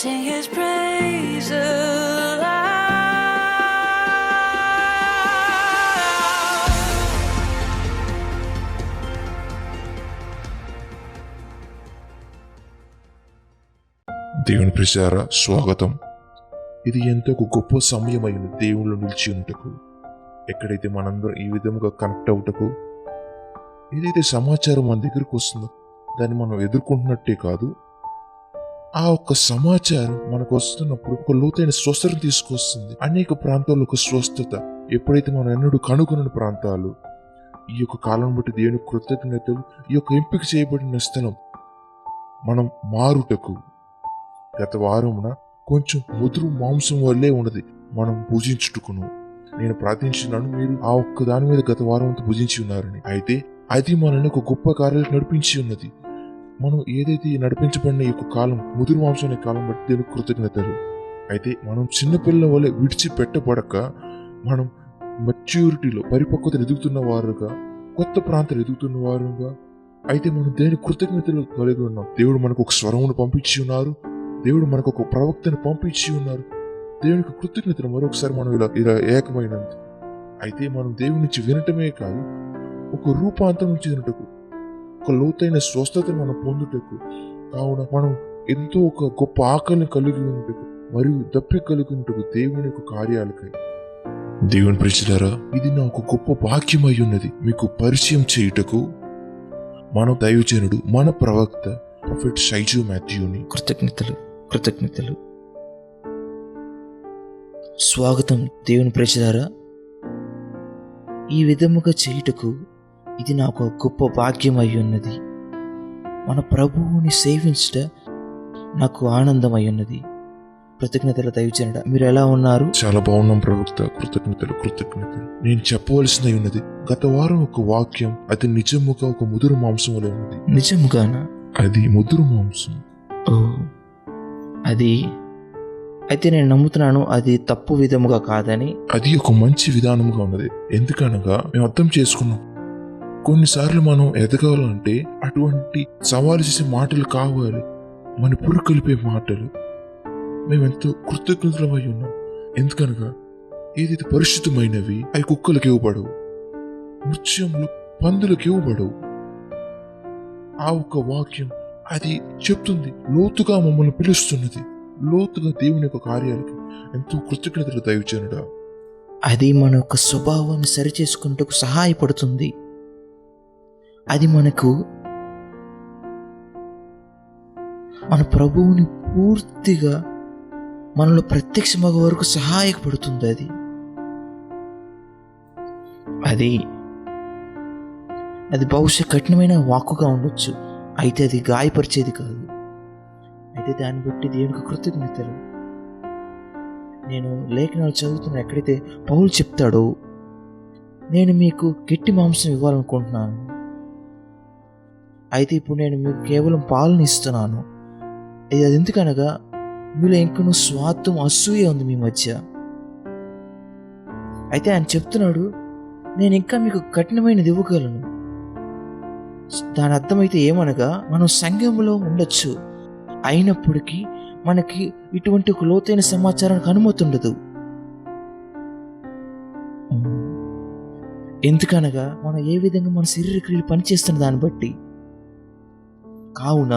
sing His praise aloud. దేవుని ప్రియులారా, స్వాగతం. ఇది ఎంతో గొప్ప సమయమైన దేవుళ్ళు నిలిచి ఉంటకు, ఎక్కడైతే మనందరం ఈ విధముగా కనెక్ట్ అవుటకు, ఏదైతే సమాచారం మన దగ్గరకు వస్తుందో దాన్ని మనం ఎదుర్కొంటున్నట్టే కాదు, ఆ ఒక్క సమాచారం మనకు వస్తున్నప్పుడు ఒక లోతైన స్వస్థత తీసుకొస్తుంది. అనేక ప్రాంతాల్లో ఒక స్వస్థత ఎప్పుడైతే మనం ఎన్నడూ కనుగొనని ప్రాంతాలు, ఈ యొక్క కాలం బట్టి దేవుని కృతజ్ఞతలు, ఈ యొక్క ఎంపిక చేయబడిన స్థలం మనం మారుటకు. గత వారమున కొంచెం ముదురు మాంసం వల్లే ఉన్నది మనం పూజించుటకును. నేను ప్రార్థించినాను, మీరు ఆ ఒక్క దాని మీద గత వారం అంతా భుజించి ఉన్నారని. అయితే అది మనల్ని ఒక గొప్ప కార్యాలకు నడిపించి ఉన్నది. మనం ఏదైతే నడిపించబడిన ఈ యొక్క కాలం, ముదురు మాంసం అనే కాలం బట్టి దేవుని కృతజ్ఞతలు. అయితే మనం చిన్నపిల్లల వల్ల విడిచిపెట్టబడక మనం మెచ్యూరిటీలో పరిపక్వతను ఎదుగుతున్న వారుగా, కొత్త ప్రాంతాలు ఎదుగుతున్న వారుగా, అయితే మనం దేని కృతజ్ఞతలు కలిగి ఉన్నాం. దేవుడు మనకు ఒక స్వరమును పంపించి ఉన్నారు, దేవుడు మనకు ఒక ప్రవక్తను పంపించి ఉన్నారు. దేవునికి కృతజ్ఞతలు మరొకసారి మనం ఇలా ఏకమైనందుకు. అయితే మనం దేవుని నుంచి వినటమే కాదు, ఒక రూపాంతరం చెందుటకు, ఒక లోతైన స్వస్థతను మనం పొందుటకు, కావున మనం ఎంతో ఒక గొప్ప ఆకలిని కలిగి ఉన్నటకు మరియు దప్పిక కలిగి ఉన్నటకు దేవుని యొక్క కార్యాలకై. దేవుని ప్రియులారా, ఇది నా ఒక గొప్ప భాగ్యమై ఉన్నది మీకు పరిచయం చేయుటకు. మన దైవజనుడు, మన ప్రవక్త ప్రొఫెట్ షైజు మాథ్యూని కృతజ్ఞతలు. స్వాగతం దేవుని ప్రియులారా. ఈ విధముగా చేయుటకు ఇది నాకు గొప్ప భాగ్యం అయి ఉన్నది. మన ప్రభువుని సేవించుట నాకు ఆనందం అయి ఉన్నది. కృతజ్ఞతలు దైవజనుడ, మీరు ఎలా ఉన్నారు? చాలా బాగున్నాం ప్రవక్త. కృతజ్ఞతలు. నేను చెప్పవలసిన ఉన్నది, గత వారం ఒక వాక్యం అది నిజముగా ఒక ముదురు మాంసం వలె ఉన్నది. నిజముగానా? అది ముదురు మాంసం. అది అయితే నేను నమ్ముతున్నాను అది తప్పు విధముగా కాదని. అది ఒక మంచి విధానముగా ఉన్నది. ఎందుకనగా మేము అర్థం చేసుకున్నాం, కొన్నిసార్లు మనం ఎదగాలంటే అటువంటి సవాలు చేసే మాటలు కావాలి, మన పురు కలిపే మాటలు. మేమెంతో కృతజ్ఞతలమై ఉన్నాం. ఎందుకనగా ఏదైతే పరిశుద్ధమైనవి అవి కుక్కలకు ఇవ్వబడవు, నృత్యంలో పందులకు ఇవ్వబడవు. ఆ ఒక్క వాక్యం అది చెప్తుంది, లోతుగా మమ్మల్ని పిలుస్తున్నది, లోతుగా దేవుని యొక్క కార్యాలకి. ఎంతో కృతజ్ఞతలు దైవజనుడా. అది మన యొక్క స్వభావాన్ని సరిచేసుకుంటూ సహాయపడుతుంది. అది మనకు మన ప్రభువుని పూర్తిగా మనలో ప్రత్యక్షమగ వరకు సహాయపడుతుంది. అది బహుశా కఠినమైన వాక్కుగా ఉండొచ్చు, అయితే అది గాయపరిచేది కాదు. అయితే దాన్ని బట్టి దేవునికి కృతజ్ఞతలు. నేను లేఖనాలు చదువుతున్న ఎక్కడైతే పౌలు చెప్తాడో, నేను మీకు గట్టి మాంసం ఇవ్వాలనుకుంటున్నాను, అయితే ఇప్పుడు నేను మీకు కేవలం పాలను ఇస్తున్నాను. అది ఎందుకనగా మీలో ఇంకనూ స్వార్థం, అసూయ ఉంది మీ మధ్య. అయితే ఆయన చెప్తున్నాడు, నేను ఇంకా మీకు కఠినమైనది ఇవ్వగలను. దాని అర్థమైతే ఏమనగా, మనం సంఘంలో ఉండొచ్చు, అయినప్పటికీ మనకి ఇటువంటి ఒక లోతైన సమాచారానికి అనుమతి ఉండదు. ఎందుకనగా మనం ఏ విధంగా మన శరీర క్రియలు పనిచేస్తున్న దాన్ని బట్టి. కావున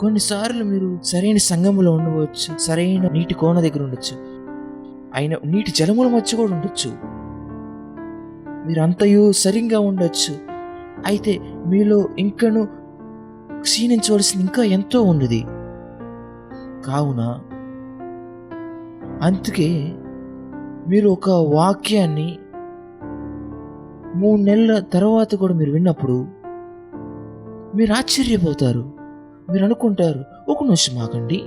కొన్నిసార్లు మీరు సరైన సంఘంలో ఉండవచ్చు, సరైన నీటి కోన దగ్గర ఉండొచ్చు, అయిన నీటి జలముల మధ్య కూడా ఉండొచ్చు, మీరంతయు సరిగ్గా ఉండొచ్చు, అయితే మీలో ఇంకను క్షీణించవలసింది ఇంకా ఎంతో ఉన్నది. కావున అందుకే మీరు ఒక వాక్యాన్ని 3 నెలల తర్వాత కూడా మీరు విన్నప్పుడు మీరు ఆశ్చర్యపోతారు. మీరు అనుకుంటారు, ఒక నిమిషం ఆగండి,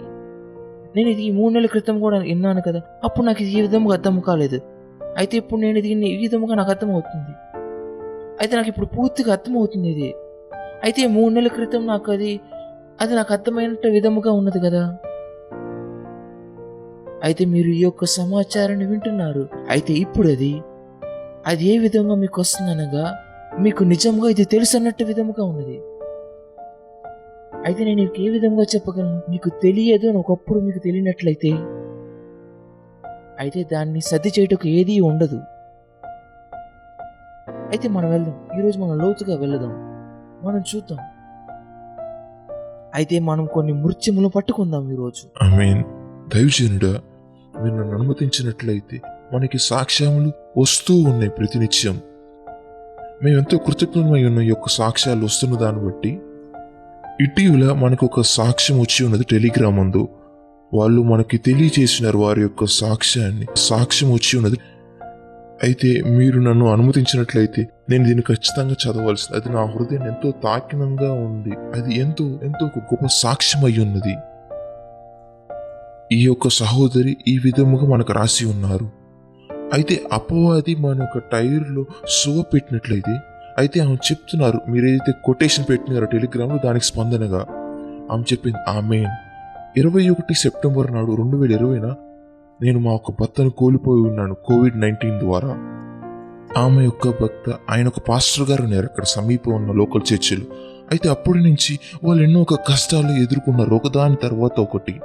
నేను ఇది 3 నెలల క్రితం కూడా విన్నాను కదా, అప్పుడు నాకు ఇది ఈ విధంగా అర్థం కాలేదు, అయితే ఇప్పుడు నేను దీన్ని ఈ విధముగా నాకు అర్థమవుతుంది, అయితే నాకు ఇప్పుడు పూర్తిగా అర్థమవుతుంది ఇది, అయితే 3 నెలల క్రితం నాకు అది నాకు అర్థమైనట్టు విధముగా ఉన్నది కదా. అయితే మీరు ఈ యొక్క సమాచారాన్ని వింటున్నారు, అయితే ఇప్పుడు అది ఏ విధంగా మీకు వస్తుందనగా, మీకు నిజంగా ఇది తెలుసు అన్నట్టు విధముగా ఉన్నది. అయితే నేను మీకు ఏ విధంగా చెప్పగలను? మీకు తెలియదు అని ఒకప్పుడు మీకు తెలియనట్లయితే అయితే దాన్ని సర్ది చేయటకు ఏదీ ఉండదు. అయితే మనం వెళ్దాం, ఈరోజు మనం లోతుగా వెళదాం, మనం చూద్దాం. అయితే మనం కొన్ని మృత్యములు పట్టుకుందాం ఈరోజు. ఆమేన్. దైవజనుడా, మీరు నన్ను అనుమతించినట్లయితే మనకి సాక్ష్యములు వస్తూ ఉన్నాయి ప్రతినిత్యం. మేమెంతో కృతజ్ఞమై ఉన్న ఈ యొక్క సాక్ష్యాలు వస్తున్న దాన్ని బట్టి ఇటీవల మనకు ఒక సాక్ష్యం వచ్చి ఉన్నది టెలిగ్రామ్ అందు. వాళ్ళు మనకి తెలియచేసినారు వారి యొక్క సాక్ష్యం వచ్చి ఉన్నది. అయితే మీరు నన్ను అనుమతించినట్లయితే నేను దీన్ని ఖచ్చితంగా చదవాల్సింది. అది నా హృదయం ఎంతో తాకినంగా ఉంది. అది ఎంతో ఎంతో ఒక గొప్ప సాక్ష్యం అయి ఉన్నది. ఈ యొక్క సహోదరి ఈ విధముగా మనకు రాసి ఉన్నారు. అయితే అపవాది మన యొక్క టైర్లో సువ పెట్టినట్లయితే అయితే ఆమె చెప్తున్నారు, మీరు ఏదైతే కొటేషన్ పెట్టినారో టెలిగ్రామ్లో దానికి స్పందనగా ఆమె చెప్పింది, ఆమేన్. 21 సెప్టెంబర్ నాడు 2020 నేను మా యొక్క భర్తను కోల్పోయి ఉన్నాను COVID-19 ద్వారా. ఆమె యొక్క భర్త ఆయన ఒక పాస్టర్ గారు ఉన్నారు అక్కడ సమీపం ఉన్న లోకల్ చర్చిలు. అయితే అప్పటి నుంచి వాళ్ళు ఎన్నో ఒక కష్టాలు ఎదుర్కొన్నారు, ఒకదాని తర్వాత ఒకటి.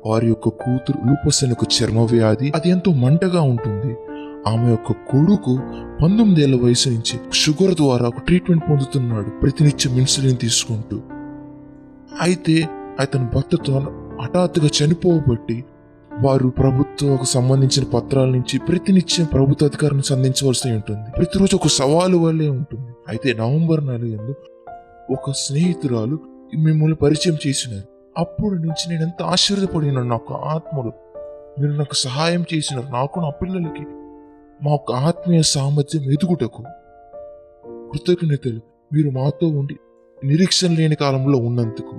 వారి యొక్క కూతురు లూపస్ అనే ఒక చర్మ వ్యాధి, అది ఎంతో మంటగా ఉంటుంది. ఆమె యొక్క కొడుకు 19 ఏళ్ల వయసు నుంచి షుగర్ ద్వారా ఒక ట్రీట్మెంట్ పొందుతున్నాడు, ప్రతినిత్యం ఇన్సులిన్ తీసుకుంటూ. అయితే అతని భర్తతో హఠాత్తుగా చనిపోబట్టి వారు ప్రభుత్వకు సంబంధించిన పత్రాల నుంచి ప్రతినిత్యం ప్రభుత్వ అధికారులను సంధించవలసి ఉంటుంది. ప్రతిరోజు ఒక సవాలు వల్లే ఉంటుంది. అయితే నవంబర్ 4 ఒక స్నేహితురాలు మిమ్మల్ని పరిచయం చేసినారు. అప్పుడు నుంచి నేను ఎంత ఆశ్చర్యపడినాను. నాకు ఆత్మలు మీరు నాకు సహాయం చేసినారు, నాకు నా పిల్లలకి మా యొక్క ఆత్మీయ సామర్థ్యం ఎదుగుటకు కృతజ్ఞతలు. మీరు మాతో ఉండి నిరీక్షణ లేని కాలంలో ఉన్నందుకు,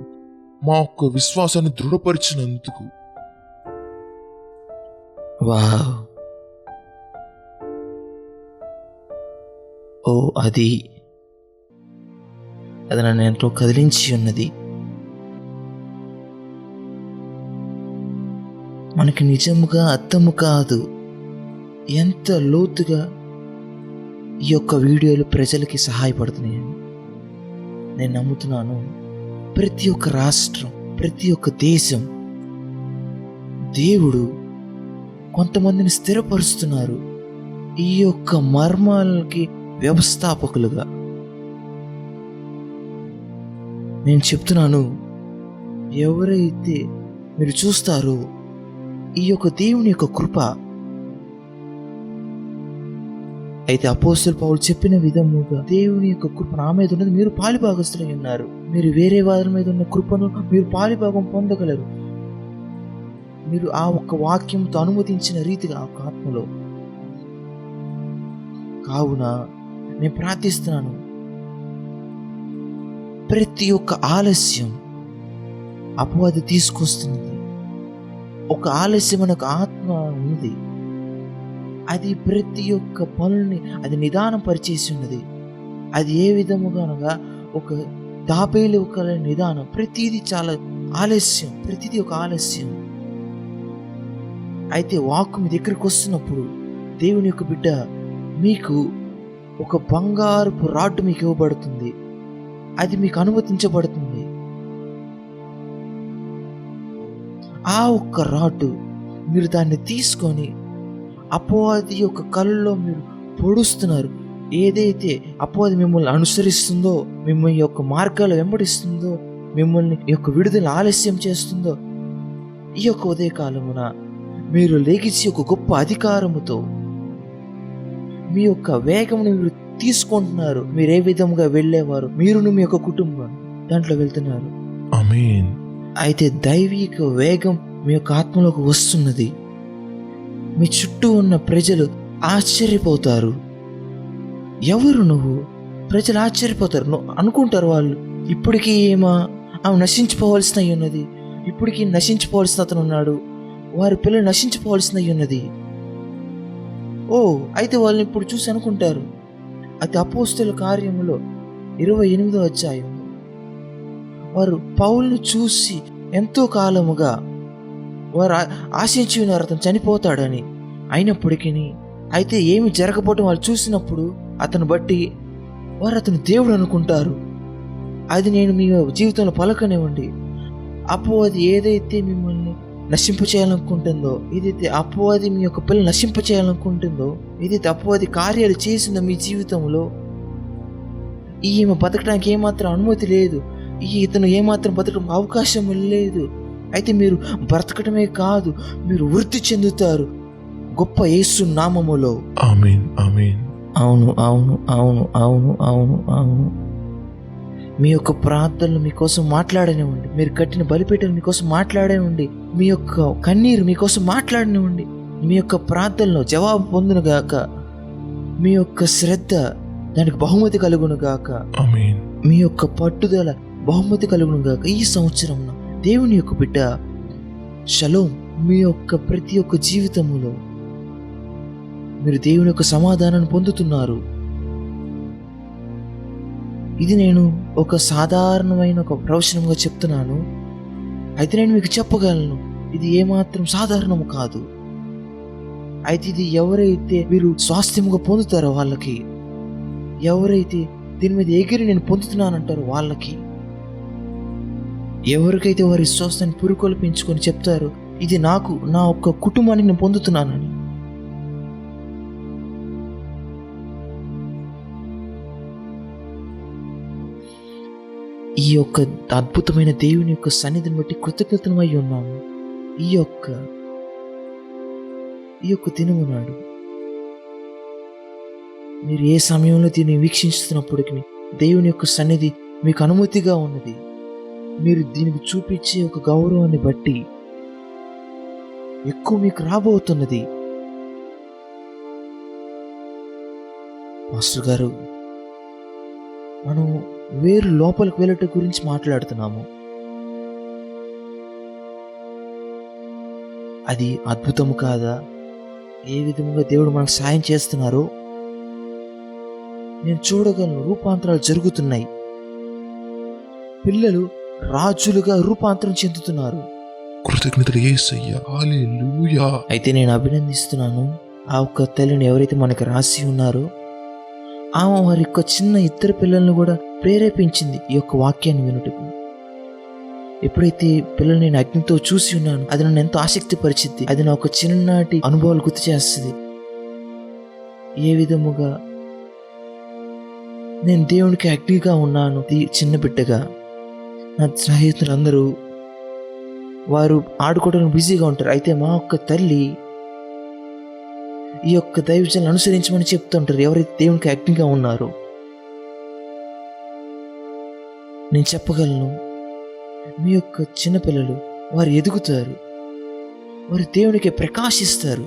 మా యొక్క విశ్వాసాన్ని దృఢపరిచినందుకు. వావ్! ఓ అది నన్ను ఎంతో కదిలించి ఉన్నది. మనకి నిజముగా అర్థము కాదు ఎంత లోతుగా ఈ యొక్క వీడియోలు ప్రజలకి సహాయపడుతున్నాయని. నేను నమ్ముతున్నాను ప్రతి ఒక్క రాష్ట్రం, ప్రతి ఒక్క దేశం దేవుడు కొంతమందిని స్థిరపరుస్తున్నారు ఈ యొక్క మర్మాలకి వ్యవస్థాపకులుగా. నేను చెప్తున్నాను, ఎవరైతే మీరు చూస్తారో ఈ యొక్క దేవుని యొక్క కృప. అయితే అపోస్తలుడు పౌలు చెప్పిన విధముగా దేవుని యొక్క కృప నా మీద ఉన్నది, మీరు పాలిభాగస్తులై ఉన్నారు. మీరు వేరే వారి మీద ఉన్న కృపను మీరు పాలిభాగం పొందగలరు. మీరు ఆ ఒక్క వాక్యంతో అనుమతించిన రీతిగా ఆ ఆత్మలో. కావున నేను ప్రార్థిస్తున్నాను, ప్రతి ఒక్క ఆలస్యం అపవాది తీసుకొస్తున్నది. ఒక ఆలస్యం అనే ఒక ఆత్మ ఉంది, అది ప్రతి ఒక్క పనుల్ని అది నిదానం పరిచేసి ఉన్నది. అది ఏ విధముగా అనగా ఒక తాపేలు ఒక నిదానం, ప్రతిదీ చాలా ఆలస్యం, ప్రతిదీ ఒక ఆలస్యం. అయితే వాక్కు మీ దగ్గరికి వస్తున్నప్పుడు దేవుని యొక్క బిడ్డ, మీకు ఒక బంగారపు రాడ్డు మీకు ఇవ్వబడుతుంది, అది మీకు అనుమతించబడుతుంది. ఆ ఒక్క రాడ్డు మీరు దాన్ని తీసుకొని అపవాది యొక్క కళ్ళలో మీరు పొడుస్తున్నారు. ఏదైతే అపవాది మిమ్మల్ని అనుసరిస్తుందో, మిమ్మల్ని యొక్క మార్గాలు వెంబడిస్తుందో, మిమ్మల్ని యొక్క విడుదల ఆలస్యం చేస్తుందో, ఈ యొక్క ఉదయకాలమున మీరు లేచి ఒక గొప్ప అధికారముతో మీ యొక్క వేగమును మీరు తీసుకుంటున్నారు. మీరు ఏ విధంగా వెళ్ళేవారు, మీరును మీ యొక్క కుటుంబం దాంట్లో వెళ్తున్నారు. ఆమేన్. అయితే దైవిక వేగం మీ యొక్క ఆత్మలోకి వస్తున్నది. మీ చుట్టూ ఉన్న ప్రజలు ఆశ్చర్యపోతారు. ఎవరు నువ్వు? ప్రజలు ఆశ్చర్యపోతారు. నువ్వు అనుకుంటారు వాళ్ళు ఇప్పటికీ ఆమె నశించిపోవాల్సిన ఉన్నది, ఇప్పటికీ నశించిపోవాల్సిన అతను ఉన్నాడు, వారి పిల్లలు నశించిపోవాల్సిన ఉన్నది. ఓ అయితే వాళ్ళని ఇప్పుడు చూసి అనుకుంటారు. అది అపోస్తలుల కార్యములో 28వ అధ్యాయం. వారు పౌలును చూసి ఎంతో కాలముగా వారు ఆశించి ఉన్నారు అతను చనిపోతాడని. అయినప్పటికీ అయితే ఏమి జరగకపోవడం వాళ్ళు చూసినప్పుడు అతను బట్టి వారు అతను దేవుడు అనుకుంటారు. అది నేను మీ జీవితంలో పలకనివ్వండి. అపవాది ఏదైతే మిమ్మల్ని నశింపచేయాలనుకుంటుందో, ఏదైతే అపవాది మీ యొక్క పిల్లలు నశింపచేయాలనుకుంటుందో, ఏదైతే అపవాది కార్యాలు చేసిందో మీ జీవితంలో, ఈమె బతకడానికి ఏమాత్రం అనుమతి లేదు, ఇతను ఏమాత్రం బతకడం అవకాశం లేదు. అయితే మీరు బ్రతకటమే కాదు, మీరు వృద్ధి చెందుతారు గొప్ప యేసు నామములో. ఆమేన్, ఆమేన్. అవును, అవును, అవును, అవును, అవును, అవును. మీ యొక్క ప్రార్థనలు మీకోసం మాట్లాడనివ్వండి. మీరు కట్టిన బలిపీఠలు మీకోసం మాట్లాడనివ్వండి. మీ యొక్క కన్నీరు మీకోసం మాట్లాడనివ్వండి. మీ యొక్క ప్రార్థనలో జవాబు పొందునుగాక. మీ యొక్క శ్రద్ధ దానికి బహుమతి కలుగునుగాక. ఆమేన్. మీ యొక్క పట్టుదల బహుమతి కలుగునుగాక. ఈ సంవత్సరంలో దేవుని యొక్క బిడ్డ షలోమ్ మీ యొక్క ప్రతి ఒక్క జీవితములో మీరు దేవుని యొక్క సమాధానాన్ని పొందుతున్నారు. ఇది నేను ఒక సాధారణమైన ఒక ప్రవచనంగా చెప్తున్నాను. అయితే నేను మీకు చెప్పగలను, ఇది ఏమాత్రం సాధారణము కాదు. అయితే ఇది ఎవరైతే మీరు స్వాస్థ్యముగా పొందుతారో వాళ్ళకి, ఎవరైతే దీని మీద ఎగిరి నేను పొందుతున్నానంటారో వాళ్ళకి, ఎవరికైతే వారి విశ్వాసాన్ని పురుకొల్పించుకొని చెప్తారో ఇది నాకు, నా ఒక్క కుటుంబాన్ని నేను పొందుతున్నానని, ఈ యొక్క అద్భుతమైన దేవుని యొక్క సన్నిధిని బట్టి కృతజ్ఞతమై ఉన్నాము. ఈ యొక్క దినము నాడు మీరు ఏ సమయంలో దీన్ని వీక్షిస్తున్నప్పటికీ దేవుని యొక్క సన్నిధి మీకు అనుమతిగా ఉన్నది. మీరు దీనికి చూపించే ఒక గౌరవాన్ని బట్టి ఎక్కువ మీకు రాబోతున్నది. మాస్టర్ గారు, మనం వేరు లోపలికి వెళ్ళటం గురించి మాట్లాడుతున్నాము. అది అద్భుతము కాదా? ఏ విధంగా దేవుడు మనకు సాయం చేస్తున్నారో నేను చూడగలను. రూపాంతరాలు జరుగుతున్నాయి. పిల్లలు రాజులుగా రూపాంతరం చెందుతున్నారు. కృతజ్ఞతలు యేసయ్యా. హల్లెలూయా. అయితే నేను అభినందిస్తున్నాను ఆ ఒక్క తల్లిని ఎవరైతే మనకి రాసి ఉన్నారో, ఆమె వారి యొక్క చిన్న ఇద్దరు పిల్లలను కూడా ప్రేరేపించింది ఈ యొక్క వాక్యాన్ని వినుటకు. ఎప్పుడైతే పిల్లలు నేను అగ్నితో చూసి ఉన్నాను, అది నన్ను ఎంతో ఆసక్తి పరిచింది. అది నా ఒక చిన్ననాటి అనుభవాలు గుర్తు చేస్తుంది. ఏ విధముగా నేను దేవునికి అగ్నిగా ఉన్నాను చిన్న బిడ్డగా. నా స్నేహితులందరూ వారు ఆడుకోవడానికి బిజీగా ఉంటారు. అయితే మా ఒక్క తల్లి ఈ యొక్క దైవజనాన్ని అనుసరించమని చెప్తుంటారు ఎవరైతే దేవునికి అగ్నిగా ఉన్నారో. నేను చెప్పగలను, మీ యొక్క చిన్నపిల్లలు వారు ఎదుగుతారు, వారు దేవునికి ప్రకాశిస్తారు.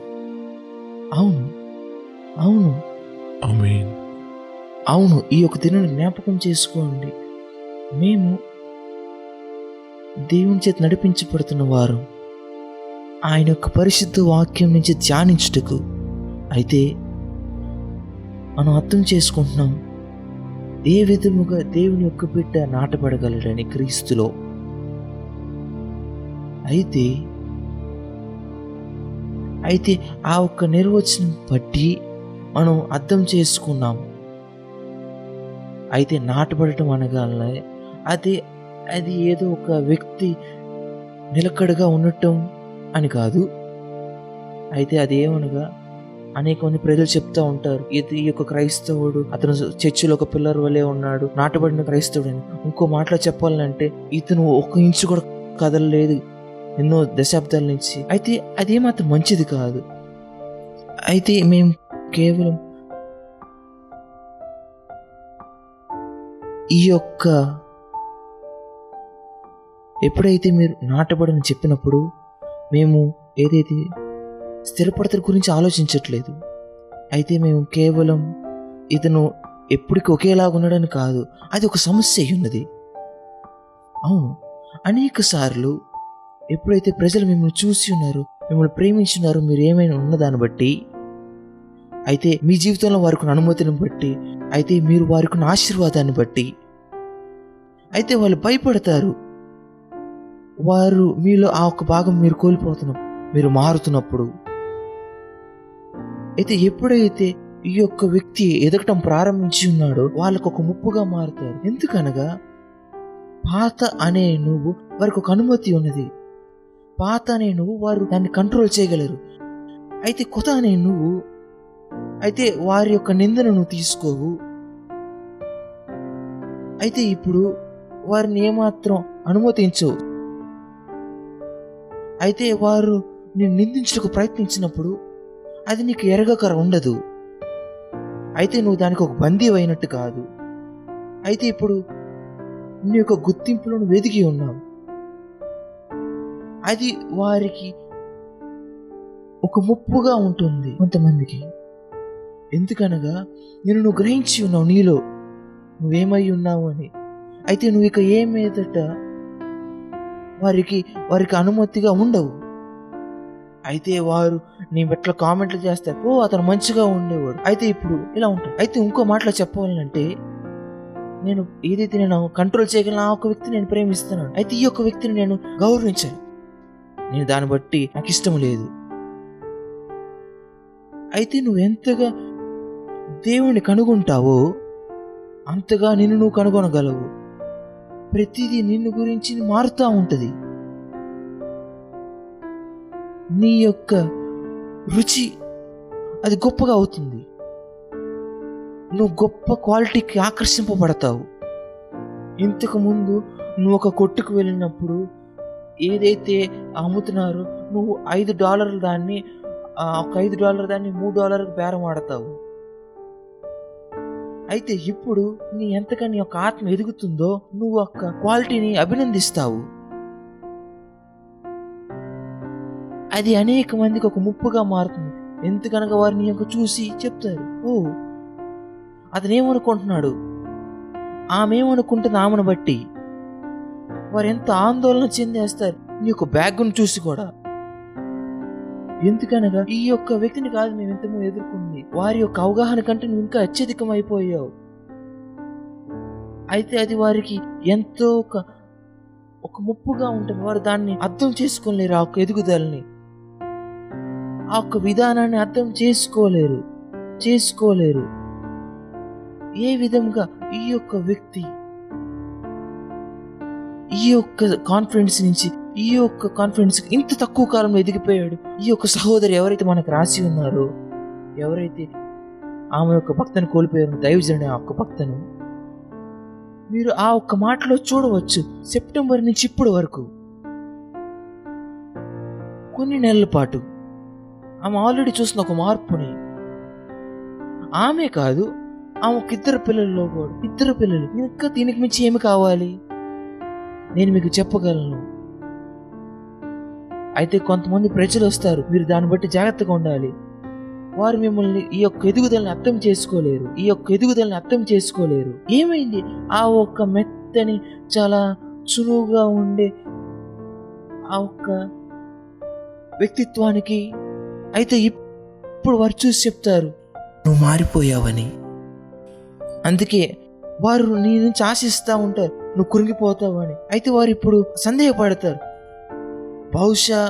అవును, అవును, ఆమేన్. అవును. ఈ యొక్క దినాన్ని జ్ఞాపకం చేసుకోండి. మేము దేవుని చేత నడిపించబడుతున్న వారు, ఆయన యొక్క పరిశుద్ధ వాక్యం నుంచి ధ్యానించుటకు. అయితే మనం అర్థం చేసుకుంటున్నాం ఏ విధముగా దేవుని యొక్క బిడ్డ నాటబడగలడని క్రీస్తులో. అయితే ఆ ఒక్క నిర్వచనం బట్టి మనం అర్థం చేసుకున్నాం. అయితే నాటబడటం అనగానే అది ఏదో ఒక వ్యక్తి నిలకడగా ఉండటం అని కాదు. అయితే అది ఏమనగా అనేక మంది ప్రజలు చెప్తా ఉంటారు, ఇది ఈ యొక్క క్రైస్తవుడు అతను చర్చిలో ఒక పిల్లర్ వలె ఉన్నాడు, నాటబడిన క్రైస్తవుడు అని. ఇంకో మాటలో చెప్పాలంటే ఇతను ఒక ఇంచు కూడా కదలలేదు ఎన్నో దశాబ్దాల నుంచి. అయితే అదేమాత్రం మంచిది కాదు. అయితే మేము కేవలం ఈ యొక్క ఎప్పుడైతే మీరు నాటబడని చెప్పినప్పుడు మేము ఏదైతే స్థిరపడత గురించి ఆలోచించట్లేదు. అయితే మేము కేవలం ఇతను ఎప్పటికీ ఒకేలాగా ఉన్నాడని కాదు, అది ఒక సమస్య అయి ఉన్నది. అవును, అనేక సార్లు ఎప్పుడైతే ప్రజలు మిమ్మల్ని చూసి ఉన్నారు, మిమ్మల్ని ప్రేమించున్నారు, మీరు ఏమైనా ఉన్నదాన్ని బట్టి, అయితే మీ జీవితంలో వారికి అనుమతిని బట్టి, అయితే మీరు వారికి ఆశీర్వాదాన్ని బట్టి, అయితే వాళ్ళు భయపడతారు. వారు మీలో ఆ ఒక భాగం మీరు కోల్పోతున్నారు మీరు మారుతున్నప్పుడు. అయితే ఎప్పుడైతే ఈ యొక్క వ్యక్తి ఎదగటం ప్రారంభించి ఉన్నాడో వాళ్ళకు ఒక ముప్పుగా మారుతారు. ఎందుకనగా పాత అనే నువ్వు వారికి ఒక అనుమతి ఉన్నది. పాత అనే నువ్వు వారు దాన్ని కంట్రోల్ చేయగలరు. అయితే కొత్త అనే నువ్వు అయితే వారి యొక్క నిందను నువ్వు తీసుకోవు. అయితే ఇప్పుడు వారిని ఏమాత్రం అనుమతించవు. అయితే వారు నేను నిందించడానికి ప్రయత్నించినప్పుడు అది నీకు ఎరగకర ఉండదు. అయితే నువ్వు దానికి ఒక బందీ అయినట్టు కాదు. అయితే ఇప్పుడు నీ యొక్క గుర్తింపులను వెదిగి ఉన్నావు. అది వారికి ఒక ముప్పుగా ఉంటుంది కొంతమందికి. ఎందుకనగా నువ్వు గ్రహించి ఉన్నావు నీలో నువ్వేమై ఉన్నావు అని. అయితే నువ్వు ఇక ఏమేదట వారికి అనుమతిగా ఉండవు. అయితే వారు నీ పట్ల కామెంట్లు చేస్తారు, ఓ అతను మంచిగా ఉండేవాడు. అయితే ఇప్పుడు ఇలా ఉంటాడు. అయితే ఇంకో మాటలో చెప్పాలంటే నేను ఏదైతే నేను కంట్రోల్ చేయగలను ఆ ఒక వ్యక్తిని నేను ప్రేమిస్తున్నాను. అయితే ఈ యొక్క వ్యక్తిని నేను గౌరవించాను. నేను దాన్ని బట్టి నాకు ఇష్టం లేదు. అయితే నువ్వు ఎంతగా దేవుణ్ణి కనుగొంటావో అంతగా నిన్ను నువ్వు కనుగొనగలవు. ప్రతిదీ నిన్ను గురించి మారుతూ ఉంటుంది. నీ యొక్క రుచి అది గొప్పగా అవుతుంది. నువ్వు గొప్ప క్వాలిటీకి ఆకర్షింపబడతావు. ఇంతకు ముందు నువ్వు ఒక కొట్టుకు వెళ్ళినప్పుడు ఏదైతే అమ్ముతున్నారో నువ్వు $5 దాన్ని ఒక $5 దాన్ని $3 బేరం ఆడతావు. అయితే ఇప్పుడు నీ ఎంతగా నీ యొక్క ఆత్మ ఎదుగుతుందో నువ్వు ఒక క్వాలిటీని అభినందిస్తావు. అది అనేక మందికి ఒక ముప్పుగా మారుతుంది. ఎందుకనగా వారు నీ యొక్క చూసి చెప్తారు, ఓ అతను ఏమనుకుంటున్నాడు, ఆమె ఏమనుకుంటుంది ఆమెను బట్టి. వారు ఎంత ఆందోళన చెందేస్తారు నీ యొక్క బ్యాగ్ను చూసి కూడా. ఎందుకనగా ఈ యొక్క వ్యక్తిని కాదు మేము ఇంతకు ఎదుర్కొంది, వారి యొక్క అవగాహన కంటే నువ్వు ఇంకా అత్యధికం అయిపోయావు. అయితే అది వారికి ఎంతో ఒక ముప్పుగా ఉంటుంది. వారు దాన్ని అర్థం చేసుకోలేరు. ఆ యొక్క ఎదుగుదలని ఆ యొక్క విధానాన్ని అర్థం చేసుకోలేరు. ఏ విధంగా ఈ యొక్క వ్యక్తి ఈ యొక్క కాన్ఫిడెన్స్ నుంచి ఈ యొక్క కాన్ఫిడెన్స్ ఇంత తక్కువ కాలంలో ఎదిగిపోయాడు. ఈ యొక్క సహోదరు ఎవరైతే మనకు రాసి ఉన్నారో, ఎవరైతే ఆమె యొక్క భక్తను కోల్పోయారు, దైవజనుడు ఆ యొక్క భక్తను మీరు ఆ ఒక్క మాటలో చూడవచ్చు. సెప్టెంబర్ నుంచి ఇప్పటి వరకు కొన్ని నెలల పాటు ఆమె ఆల్రెడీ చూసిన ఒక మార్పుని. ఆమె కాదు, ఆమె ఒక ఇద్దరు పిల్లలు. ఇంకా దీనికి మించి ఏమి కావాలి నేను మీకు చెప్పగలను. అయితే కొంతమంది ప్రజలు వస్తారు, మీరు దాన్ని బట్టి జాగ్రత్తగా ఉండాలి. వారు మిమ్మల్ని ఈ యొక్క ఎదుగుదలని అర్థం చేసుకోలేరు. ఏమైంది ఆ ఒక్క మెత్తని చాలా చురువుగా ఉండే ఆ ఒక్క వ్యక్తిత్వానికి? అయితే ఇప్పుడు వారు చూసి చెప్తారు, నువ్వు మారిపోయావని. అందుకే వారు నీ నుంచి ఆశిస్తూ ఉంటారు, నువ్వు కురింగిపోతావని. అయితే వారు ఇప్పుడు సందేహపడతారు, బహుశా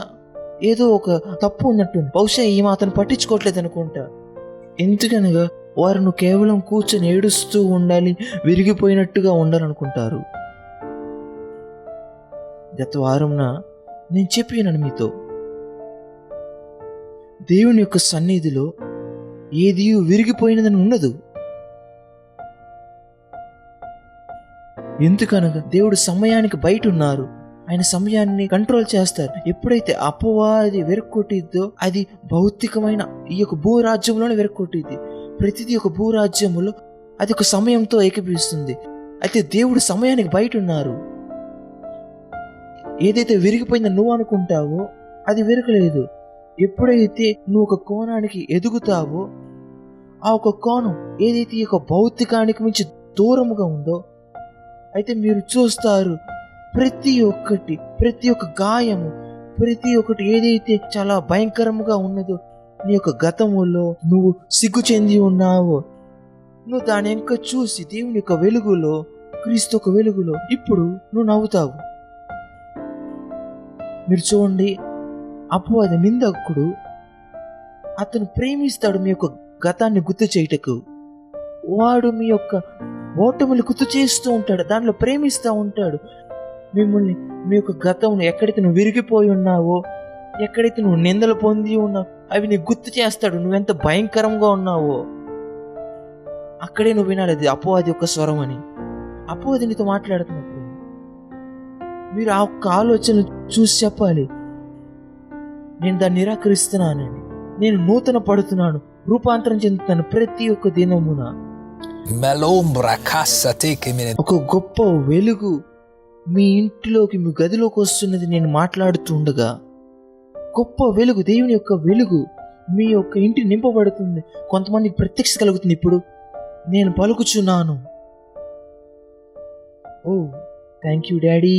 ఏదో ఒక తప్పు ఉన్నట్టుంది, బహుశా ఈమె అతను పట్టించుకోవట్లేదు అనుకుంటా. ఎందుకనగా వారు నువ్వు కేవలం కూర్చొని ఏడుస్తూ ఉండాలి, విరిగిపోయినట్టుగా ఉండాలనుకుంటారు. గత వారంన నేను చెప్పినాను మీతో, దేవుని యొక్క సన్నిధిలో ఏది విరిగిపోయినదని ఉండదు. ఎందుకనగా దేవుడు సమయానికి బయట ఉన్నారు. ఆయన సమయాన్ని కంట్రోల్ చేస్తారు. ఎప్పుడైతే అపవాది వెరక్కొట్టిద్దో అది భౌతికమైన ఈ యొక్క భూరాజ్యంలోనే వెరక్కొట్టిద్ది. ప్రతిదీ ఒక భూరాజ్యములో అది ఒక సమయంతో ఏకీపిస్తుంది. అయితే దేవుడు సమయానికి బయట ఉన్నారు. ఏదైతే విరిగిపోయిందని నువ్వు అనుకుంటావో అది విరగలేదు. ఎప్పుడైతే నువ్వు ఒక కోణానికి ఎదుగుతావో ఆ ఒక కోణం ఏదైతే ఈ యొక్క భౌతికానికి మించి దూరముగా ఉందో, అయితే మీరు చూస్తారు ప్రతి ఒక్క గాయము, ప్రతి ఒక్కటి ఏదైతే చాలా భయంకరముగా ఉన్నదో నీ యొక్క గతములో నువ్వు సిగ్గు చెంది ఉన్నావో, నువ్వు దాని ఇంకా చూసి దేవుని యొక్క వెలుగులో, క్రీస్తు యొక్క వెలుగులో ఇప్పుడు నువ్వు నవ్వుతావు. మీరు చూడండి, అపవాది నిందకుడు అతను ప్రేమిస్తాడు మీ యొక్క గతాన్ని గుర్తు చేయుటకు. వాడు మీ యొక్క ఓటములు గుర్తు చేస్తూ ఉంటాడు, దానిలో ప్రేమిస్తూ ఉంటాడు. మిమ్మల్ని మీ యొక్క గతంలో ఎక్కడైతే నువ్వు విరిగిపోయి ఉన్నావో, ఎక్కడైతే నువ్వు నిందలు పొంది ఉన్నావు, అవి నీకు గుర్తు చేస్తాడు. నువ్వెంత భయంకరంగా ఉన్నావో అక్కడే నువ్వు వినాలి. అది అపవాది యొక్క స్వరం అని. అపవాది నీతో మాట్లాడుతున్నప్పుడు మీరు ఆ ఒక్క ఆలోచన చూసి చెప్పాలి, నేను దాన్ని నిరాకరిస్తున్నానని, నేను నూతన పడుతున్నాను, రూపాంతరం చెందుతాను ప్రతి ఒక్క దినమున. Melombra cassa te che me ne ఒక గొప్ప వెలుగు మీ ఇంటిలోకి, మీ గదిలోకి వస్తున్నది. నేను మాట్లాడుతూ ఉండగా గొప్ప వెలుగు, దేవుని యొక్క వెలుగు మీ యొక్క ఇంటి నింపబడుతుంది. కొంతమందికి ప్రత్యక్ష కలుగుతుంది. ఇప్పుడు నేను పలుకుచున్నాను, ఓ థ్యాంక్ యూ డాడీ.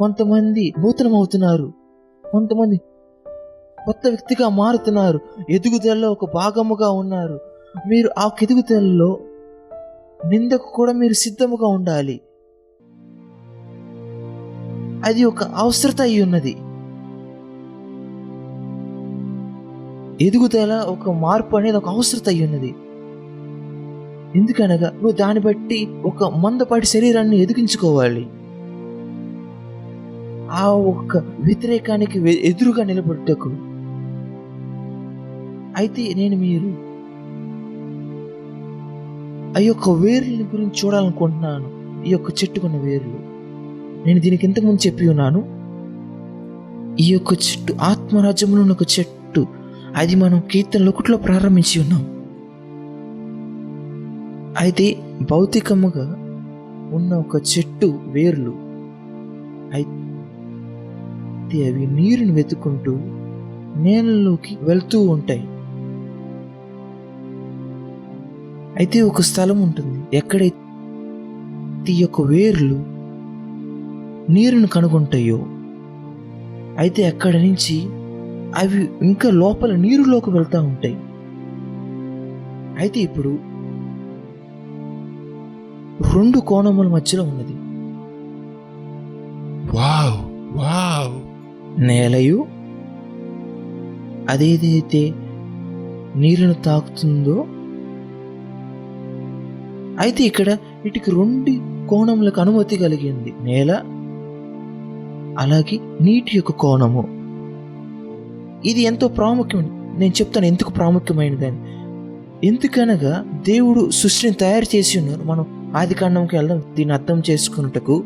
కొంతమంది నూతనమవుతున్నారు, కొంతమంది కొత్త వ్యక్తిగా మారుతున్నారు, ఎదుగుదలలో ఒక భాగముగా ఉన్నారు. మీరు ఆ ఎదుగుదలలో నిందకు కూడా మీరు సిద్ధముగా ఉండాలి. అది ఒక అవసరత అయి ఉన్నది. ఎదుగుదల, ఒక మార్పు అనేది ఒక అవసరత అయి ఉన్నది. ఎందుకనగా నువ్వు దాన్ని బట్టి ఒక మందపాటి శరీరాన్ని ఎదిగించుకోవాలి. ఆ ఒక్క వ్యతిరేకానికి ఎదురుగా నిలబడుటకు. అయితే నేను మీరు ఆ యొక్క వేర్ల గురించి చూడాలనుకుంటున్నాను. ఈ యొక్క చెట్టుకున్న వేర్లు, నేను దీనికి ఇంతకుముందు చెప్పి ఉన్నాను. ఈ యొక్క చెట్టు ఆత్మరాజ్యంలో ఉన్న ఒక చెట్టు. అది మనం కీర్తనలు 1లో ప్రారంభించి ఉన్నాం. అయితే భౌతికముగా ఉన్న ఒక చెట్టు వేర్లు అయితే అవి నీరుని వెతుక్కుంటూ నేలలోకి వెళ్తూ ఉంటాయి. అయితే ఒక స్థలం ఉంటుంది ఎక్కడైతే ఈ యొక్క వేర్లు నీరును కనుగొంటాయో, అయితే అక్కడి నుంచి అవి ఇంకా లోపల నీరులోకి వెళ్తూ ఉంటాయి. అయితే ఇప్పుడు 2 కోణముల మధ్యలో ఉన్నది. వావ్ వావ్ నేలయు అదేదైతే నీరును తాకుతుందో, అయితే ఇక్కడ వీటికి 2 కోణములకు అనుమతి కలిగింది. నేల అలాగే నీటి యొక్క కోణము. ఇది ఎంతో ప్రాముఖ్యం. నేను చెప్తాను ఎందుకు ప్రాముఖ్యమైనదని. ఎందుకనగా దేవుడు సృష్టిని తయారు చేసి ఉన్నారు. మనం ఆదికాండంకి వెళ్దాం దీన్ని అర్థం చేసుకున్నటకు.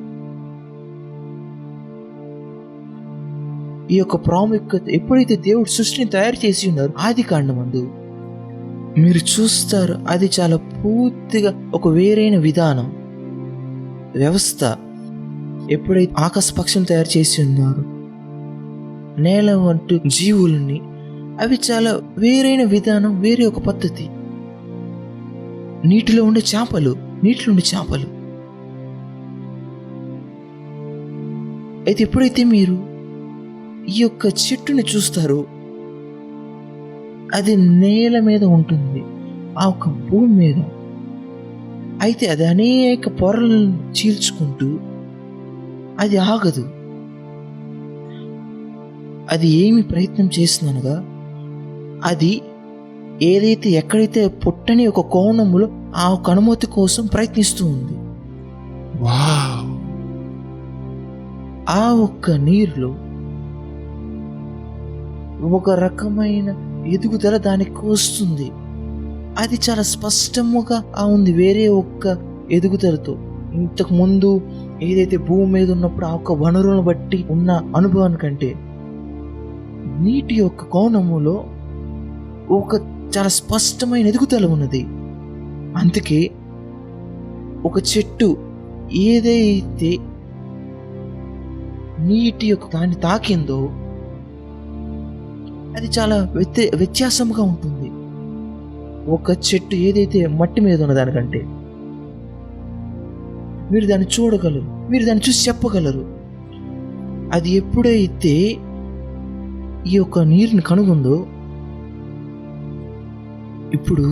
ఈ యొక్క ప్రాముఖ్యత, ఎప్పుడైతే దేవుడు సృష్టిని తయారు చేసి ఉన్నారు ఆదికాండమందు, మీరు చూస్తారు అది చాలా పూర్తిగా ఒక వేరైన విధానం, వ్యవస్థ. ఎప్పుడైతే ఆకాశ పక్షులను తయారు చేసి ఉన్నారు, నేల వంటి జీవుల్ని, అవి చాలా వేరైన విధానం, వేరే ఒక పద్ధతి. నీటిలో ఉండే చేపలు, అయితే ఎప్పుడైతే మీరు ఈ యొక్క చెట్టుని చూస్తారో, అది నేల మీద ఉంటుంది, ఆ ఒక భూమి మీద. అయితే అది అనేక పొరలను చీల్చుకుంటూ అది ఆగదు. అది ఏమి ప్రయత్నం చేస్తుందనగా, అది ఏదైతే ఎక్కడైతే పుట్టని ఒక కోణములో ఆ ఒక అనుమతి కోసం ప్రయత్నిస్తూ ఉంది. వావ్ ఆ ఒక్క నీరులో ఒక రకమైన ఎదుగుదల దానికి వస్తుంది. అది చాలా స్పష్టముగా ఉంది వేరే ఒక్క ఎదుగుదలతో. ఇంతకు ముందు ఏదైతే భూమి మీద ఉన్నప్పుడు ఆ ఒక్క వనరులను బట్టి ఉన్న అనుభవానికంటే నీటి యొక్క కోణములో ఒక చాలా స్పష్టమైన ఎదుగుదల ఉన్నది. అందుకే ఒక చెట్టు ఏదైతే నీటి యొక్క దాన్ని తాకిందో అది చాలా వ్యత్యాసంగా ఉంటుంది. ఒక చెట్టు ఏదైతే మట్టి మీద ఉన్న దానికంటే మీరు దాన్ని చూడగలరు, మీరు దాన్ని చూసి చెప్పగలరు. అది ఎప్పుడైతే ఈ యొక్క నీరుని కనుగొందో, ఇప్పుడు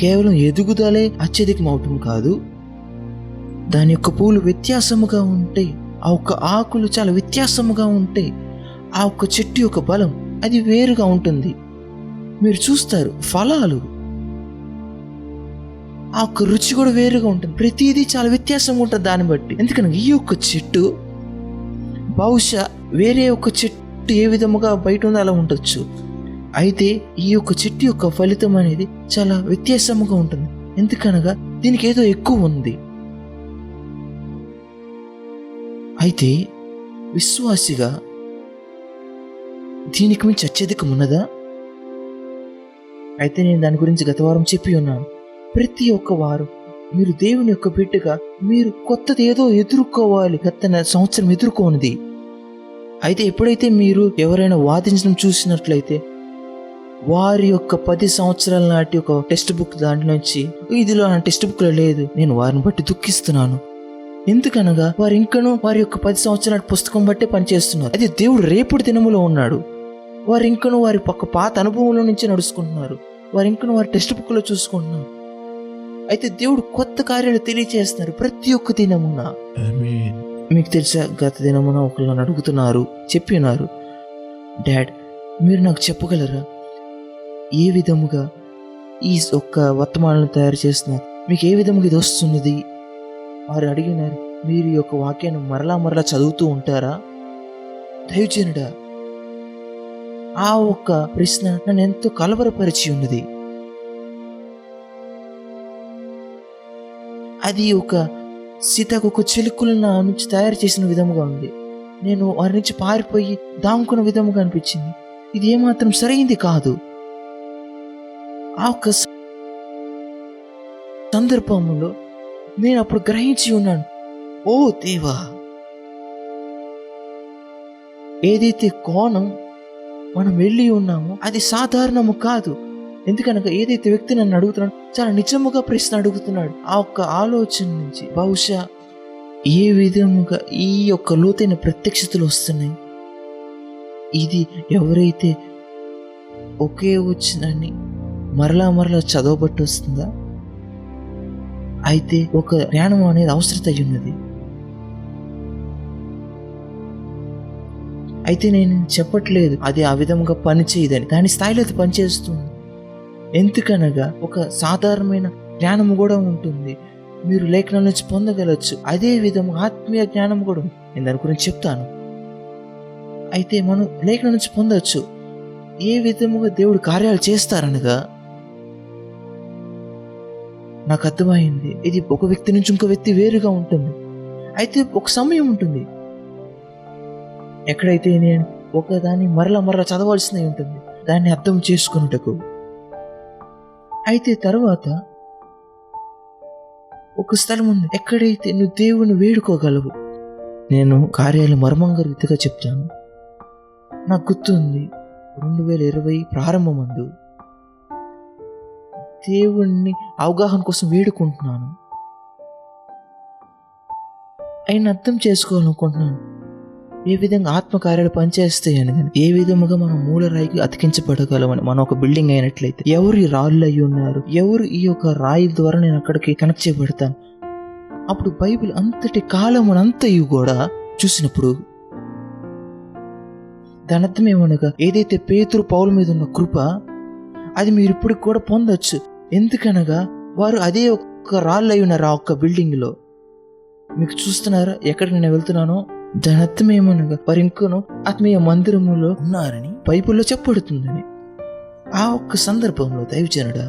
కేవలం ఎదుగుదలే అత్యధికం అవటం కాదు, దాని యొక్క పూలు వ్యత్యాసముగా ఉంటాయి, ఆ ఒక్క ఆకులు చాలా వ్యత్యాసముగా ఉంటాయి, ఆ ఒక్క చెట్టు యొక్క బలం అది వేరుగా ఉంటుంది. మీరు చూస్తారు ఫలాలు ఆ ఒక్క రుచి కూడా వేరుగా ఉంటుంది. ప్రతిదీ చాలా వ్యత్యాసంగా ఉంటుంది దాన్ని బట్టి. ఎందుకనగా ఈ యొక్క చెట్టు బహుశా వేరే ఒక చెట్టు ఏ విధముగా బయట ఉందో అలా ఉండొచ్చు. అయితే ఈ యొక్క చెట్టు యొక్క ఫలితం అనేది చాలా వ్యత్యాసముగా ఉంటుంది. ఎందుకనగా దీనికి ఏదో ఎక్కువ ఉంది. అయితే విశ్వాసిగా దీనికి మించి అత్యధికం ఉన్నదా? అయితే నేను దాని గురించి గత వారం చెప్పి ఉన్నాను. ప్రతి ఒక్క వారు మీరు దేవుని యొక్క బిడ్డగా మీరు కొత్తది ఏదో ఎదుర్కోవాలి. గత సంవత్సరం ఎదుర్కోనిది. అయితే ఎప్పుడైతే మీరు ఎవరైనా వాదించడం చూసినట్లయితే వారి యొక్క 10 సంవత్సరాల నాటి ఒక టెక్స్ట్ బుక్ దాంట్లో నుంచి ఇదిలో నా టెక్స్ట్ బుక్ లో లేదు, నేను వారిని బట్టి దుఃఖిస్తున్నాను. ఎందుకనగా వారు ఇంకనూ వారి యొక్క 10 సంవత్సరాల పుస్తకం బట్టే పనిచేస్తున్నారు. అయితే దేవుడు రేపటి దినములో ఉన్నాడు. వారు ఇంకనూ వారి పక్క పాత అనుభవంలో నుంచి నడుచుకుంటున్నారు. వారు ఇంకనూ వారి టెక్స్ట్ బుక్ లో చూసుకుంటున్నారు. అయితే దేవుడు కొత్త కార్యాలు తెలియజేస్తున్నారు ప్రతి ఒక్క దినమున. ఆమేన్. మీకు తెలుసా, గత దినమున ఒకరు నన్ను అడుగుతున్నారు, చెప్పినారు, డాడ్ మీరు నాకు చెప్పగలరా ఏ విధముగా ఈ ఒక్క వర్తమానాలను తయారు చేస్తున్నారు, మీకు ఏ విధముగా ఇది వస్తున్నది? వారు అడిగినారు, మీరు ఈ యొక్క వాక్యాన్ని మరలా చదువుతూ ఉంటారా? దైవజనుడా, ఆ ఒక్క ప్రశ్న నన్ను ఎంతో కలవరపరిచి ఉన్నది. అది ఒక సీతాకొక చిలుకలు నా నుంచి తయారు చేసిన విధముగా ఉంది. నేను వారి నుంచి పారిపోయి దాముకున్న విధముగా అనిపించింది. ఇది ఏమాత్రం సరైంది కాదు. ఆ ఒక్క సందర్భంలో నేను అప్పుడు గ్రహించి ఉన్నాను, ఓ దేవా, ఏదైతే కోణం మనం వెళ్ళి ఉన్నామో అది సాధారణము కాదు. ఎందుకనగా ఏదైతే వ్యక్తి నన్ను అడుగుతున్నాడు చాలా నిజముగా ప్రశ్న అడుగుతున్నాడు. ఆ ఒక్క ఆలోచన నుంచి బహుశా ఏ విధముగా ఈ యొక్క లోతైన ప్రత్యక్షతలు వస్తున్నాయి. ఇది ఎవరైతే ఒకే వచ్చినని మరలా చదవబట్టి వస్తుందా? అయితే ఒక జ్ఞానం అనేది అవసరత అయి ఉన్నది. అయితే నేను చెప్పట్లేదు అది ఆ విధంగా పని చేయదని, దాని స్థాయిలో అది పనిచేస్తుంది. ఎందుకనగా ఒక సాధారణమైన జ్ఞానము కూడా ఉంటుంది, మీరు లేఖనాల నుంచి పొందగలచ్చు. అదే విధంగా ఆత్మీయ జ్ఞానం కూడా ఉంది. నేను దాని గురించి చెప్తాను. అయితే మనం లేఖనం నుంచి పొందవచ్చు ఏ విధముగా దేవుడు కార్యాలు చేస్తారనగా నాకు అర్థమైంది. ఇది ఒక వ్యక్తి నుంచి ఇంకో వ్యక్తి వేరుగా ఉంటుంది. అయితే ఒక సమయం ఉంటుంది ఎక్కడైతే నేను ఒకదాన్ని మరలా చదవాల్సింది ఉంటుంది దాన్ని అర్థం చేసుకున్నటకు. అయితే తర్వాత ఒక స్థలం ఉంది ఎక్కడైతే నువ్వు దేవుని వేడుకోగలవు. నేను కార్యాలు మర్మంగా రీతిగా చెప్తాను. నాకు గుర్తుంది 2020 ప్రారంభమందు దేవుణ్ణి అవగాహన కోసం వేడుకుంటున్నాను. ఆయన అర్థం చేసుకోవాలనుకుంటున్నాను ఏ విధంగా ఆత్మకార్యాలు పనిచేస్తాయి అని. ఏ విధముగా మనం మూలరాయికి అతికించబడగలమని. మనం ఒక బిల్డింగ్ అయినట్లయితే ఎవరు ఈ రాళ్ళు అయి ఉన్నారు, ఎవరు ఈ యొక్క రాయి ద్వారా నేను అక్కడికి కనెక్ట్ చేయబడతాను. అప్పుడు బైబిల్ అంతటి కాలమునంతయు కూడా చూసినప్పుడు దాని అర్థం ఏమనగా ఏదైతే పేతురు పౌలు మీద ఉన్న కృప అది మీరు ఇప్పటికి కూడా పొందొచ్చు. ఎందుకనగా వారు అదే ఒక్క రాళ్ళు అయి ఉన్నారు ఆ ఒక్క బిల్డింగ్ లో. మీకు చూస్తున్నారా ఎక్కడికి నేను వెళ్తున్నానో? దాని అర్థం ఏమనగా వారు ఇంకనూ ఆత్మీయ మందిరములో ఉన్నారని బైబిల్లో చెప్పబడుతుందని. ఆ ఒక్క సందర్భంలో దైవజనుడా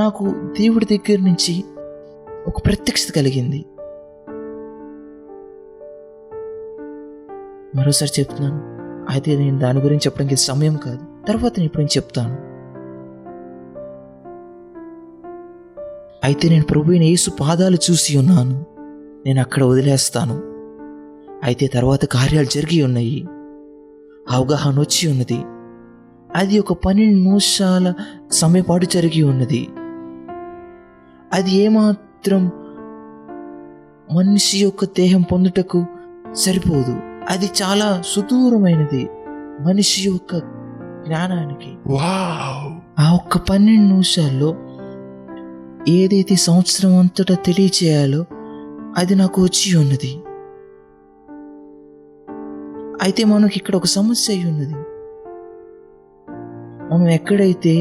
నాకు దేవుడి దగ్గర నుంచి ఒక ప్రత్యక్షత కలిగింది. మరోసారి చెప్తున్నాను, అయితే నేను దాని గురించి చెప్పడానికి సమయం కాదు, తర్వాత నేను ఇప్పుడు చెప్తాను. అయితే నేను ప్రభువైన యేసు పాదాలు చూసి ఉన్నాను, నేను అక్కడ వదిలేస్తాను. అయితే తర్వాత కార్యాలు జరిగి ఉన్నాయి, అవగాహన వచ్చి ఉన్నది. అది ఒక 12 నిమిషాల సమయపాటు జరిగి ఉన్నది. అది ఏమాత్రం మనిషి యొక్క దేహం పొందుటకు సరిపోదు. అది చాలా సుదూరమైనది మనిషి యొక్క జ్ఞానానికి. వావ్! ఆ ఒక్క 12 నిమిషాల్లో ఏదైతే సంవత్సరం అంతటా తెలియచేయాలో అది నాకు వచ్చి ఉన్నది. అయితే మనకి ఇక్కడ ఒక సమస్య అయి ఉన్నది. మనం ఎక్కడైతే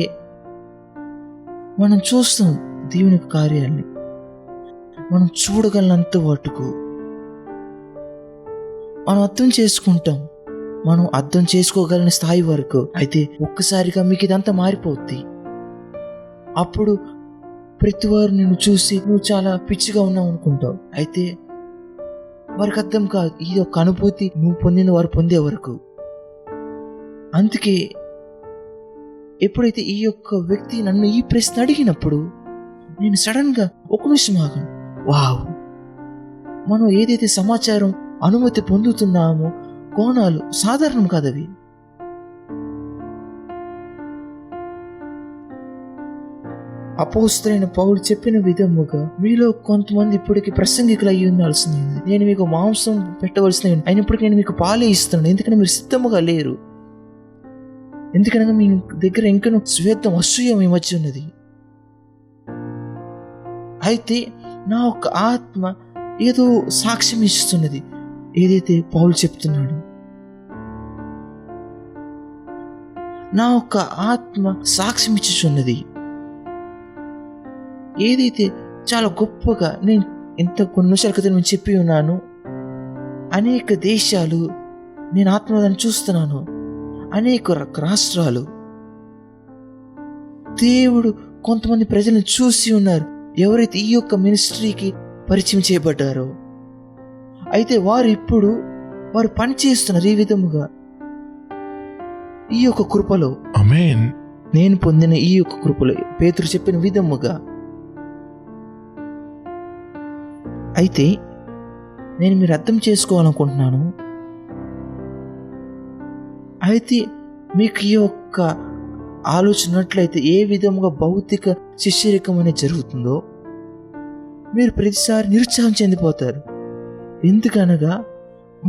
మనం చూస్తాం దేవుని యొక్క కార్యాన్ని, మనం చూడగలనంత వాటుకు మనం అర్థం చేసుకుంటాం, మనం అర్థం చేసుకోగలిగిన స్థాయి వరకు. అయితే ఒక్కసారిగా మీకు ఇదంతా మారిపోద్ది. అప్పుడు ప్రతి వారు నిన్ను చూసి నువ్వు చాలా పిచ్చిగా ఉన్నావు అనుకుంటావు. అయితే వారికి అర్థం కాదు, ఈ యొక్క అనుభూతి నువ్వు పొందిన వారు పొందే వరకు. అందుకే ఎప్పుడైతే ఈ యొక్క వ్యక్తి నన్ను ఈ ప్రశ్న అడిగినప్పుడు నేను సడన్గా ఒక నిమిషం ఆగాను. వావ్, మనం ఏదైతే సమాచారం అనుమతి పొందుతున్నామో కోణాలు సాధారణం కాదవి. అపోస్తలుడైన పౌలు చెప్పిన విధముగా మీలో కొంతమంది ఇప్పటికి ప్రసంగికులు అయ్యి ఉండాల్సింది. నేను మీకు మాంసం పెట్టవలసిన అయినప్పటికీ నేను మీకు పాలే ఇస్తున్నాను, ఎందుకంటే మీరు సిద్ధముగా లేరు. ఎందుకనగా మీ దగ్గర ఇంకనూ స్వేదం అసూయ మీ మధ్య ఉన్నది. అయితే నా యొక్క ఆత్మ ఏదో సాక్ష్యం ఇస్తున్నది, ఏదైతే పౌలు చెప్తున్నాడు. నా యొక్క ఆత్మ సాక్ష్యం ఇచ్చుచున్నది, ఏదైతే చాలా గొప్పగా నేను ఇంత కొన్ని నిమిషాల క్రితం నేను చెప్పి ఉన్నాను. అనేక దేశాలు నేను ఆత్మదాన్ని చూస్తున్నాను, అనేక రాష్ట్రాలు దేవుడు కొంతమంది ప్రజలను చూసి ఉన్నారు, ఎవరైతే ఈ యొక్క మినిస్ట్రీకి పరిచయం చేయబడ్డారో. అయితే వారు ఇప్పుడు వారు పని చేస్తున్నారు ఈ విధముగా, ఈ యొక్క కృపలో. ఆమేన్. నేను పొందిన ఈ యొక్క కృపలో పేతురు చెప్పిన విధముగా. అయితే నేను మీరు అర్థం చేసుకోవాలనుకుంటున్నాను. అయితే మీకు ఈ యొక్క ఆలోచన ఉన్నట్లయితే ఏ విధముగా భౌతిక శిష్యరికం అనేది జరుగుతుందో మీరు ప్రతిసారి నిరుత్సాహం చెందిపోతారు. ఎందుకనగా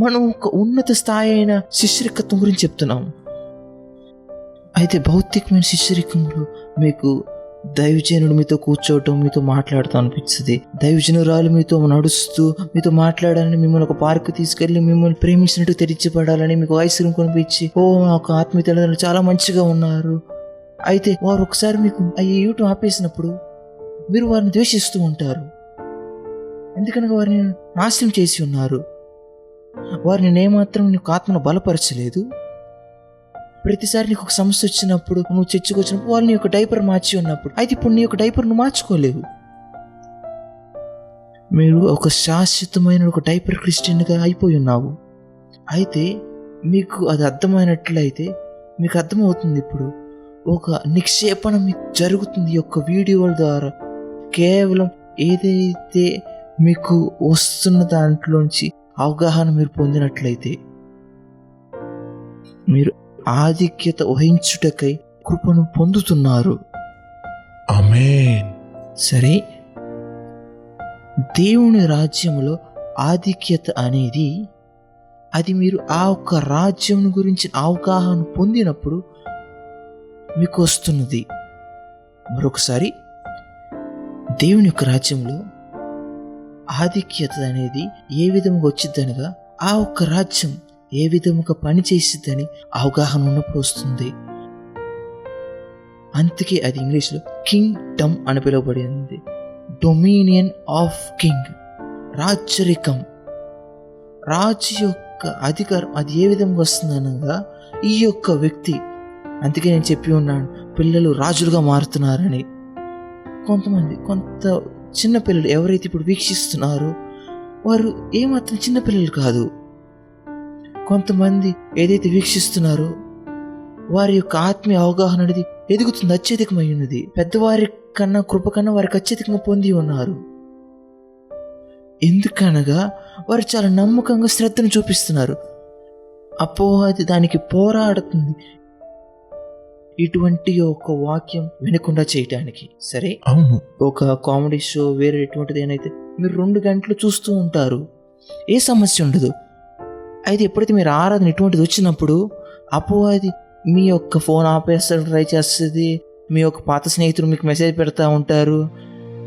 మనం ఒక ఉన్నత స్థాయి అయిన శిష్యరికత్వం గురించి చెప్తున్నాం. అయితే భౌతికమైన శిష్యరికంలో మీకు దైవజనుడు మీతో కూర్చోవటం, మీతో మాట్లాడుతూ అనిపిస్తుంది. దైవజనురాలు మీతో నడుస్తూ మీతో మాట్లాడాలని, మిమ్మల్ని ఒక పార్కు తీసుకెళ్లి మిమ్మల్ని ప్రేమించినట్టు తెరిచిపడాలని మీకు ఐస్ క్రీమ్ కొనిపించి, ఓ మా ఒక ఆత్మీయ తల్లిదండ్రులు చాలా మంచిగా ఉన్నారు. అయితే వారు ఒకసారి మీకు ఇవ్వటం ఆపేసినప్పుడు మీరు వారిని ద్వేషిస్తూ ఉంటారు. ఎందుకనగా వారిని నాశనం చేసి ఉన్నారు. వారిని ఏమాత్రం నీకు ఆత్మను బలపరచలేదు. ప్రతిసారి నీకు ఒక సమస్య వచ్చినప్పుడు, నువ్వు చర్చకు వచ్చినప్పుడు వాళ్ళు నీ యొక్క డైపర్ మార్చి ఉన్నప్పుడు, అయితే ఇప్పుడు నీ యొక్క డైపర్ నువ్వు మార్చుకోలేవు. మీరు ఒక శాశ్వతమైన ఒక డైపర్ క్రిస్టియన్గా అయిపోయి ఉన్నావు. అయితే మీకు అది అర్థమైనట్లయితే మీకు అర్థమవుతుంది. ఇప్పుడు ఒక నిక్షేపణ మీకు జరుగుతుంది ఈ యొక్క వీడియోల ద్వారా. కేవలం ఏదైతే మీకు వస్తున్న దాంట్లోంచి అవగాహన మీరు పొందినట్లయితే మీరు ఆధిక్యత వహించుటకై కృపను పొందుతున్నారు. ఆమేన్. సరే, దేవుని రాజ్యంలో ఆధిక్యత అనేది అది మీరు ఆ ఒక్క రాజ్యం గురించి అవగాహన పొందినప్పుడు మీకు వస్తున్నది. మరొకసారి, దేవుని యొక్క రాజ్యంలో ఆధిక్యత అనేది ఏ విధంగా వచ్చిద్దనగా ఆ ఒక్క రాజ్యం ఏ విధముగా పనిచేసిద్దని అవగాహన ఉన్నప్పుడు వస్తుంది. అందుకే అది ఇంగ్లీష్లో కింగ్డమ్ అని పిలువబడింది. డొమినియన్ ఆఫ్ కింగ్, రాజరికం. రాజు యొక్క అధికారం అది ఏ విధంగా వస్తుందనగా ఈ యొక్క వ్యక్తి. అందుకే నేను చెప్పి ఉన్నాను, పిల్లలు రాజులుగా మారుతున్నారని. కొంత చిన్నపిల్లలు ఎవరైతే ఇప్పుడు వీక్షిస్తున్నారో వారు ఏమాత్రం చిన్నపిల్లలు కాదు. కొంతమంది ఏదైతే వీక్షిస్తున్నారో వారి యొక్క ఆత్మీయ అవగాహన అనేది ఎదుగుతుంది, అత్యధికమై ఉన్నది. పెద్దవారి కన్నా కృప కన్నా వారికి అత్యధికంగా పొంది ఉన్నారు. ఎందుకనగా వారు చాలా నమ్మకంగా శ్రద్ధను చూపిస్తున్నారు. అపోహది దానికి పోరాడుతుంది, ఇటువంటి ఒక వాక్యం వినకుండా చేయటానికి. సరే, అవును. ఒక కామెడీ షో వేరే ఎటువంటిది ఏనైతే మీరు 2 గంటలు చూస్తూ ఉంటారు, ఏ సమస్య ఉండదు. అయితే ఎప్పుడైతే మీరు ఆరాధన ఇటువంటిది వచ్చినప్పుడు అపోహది మీ యొక్క ఫోన్ ఆపేస్తారు, ట్రై చేస్తుంది. మీ యొక్క పాత స్నేహితులు మీకు మెసేజ్ పెడతా ఉంటారు,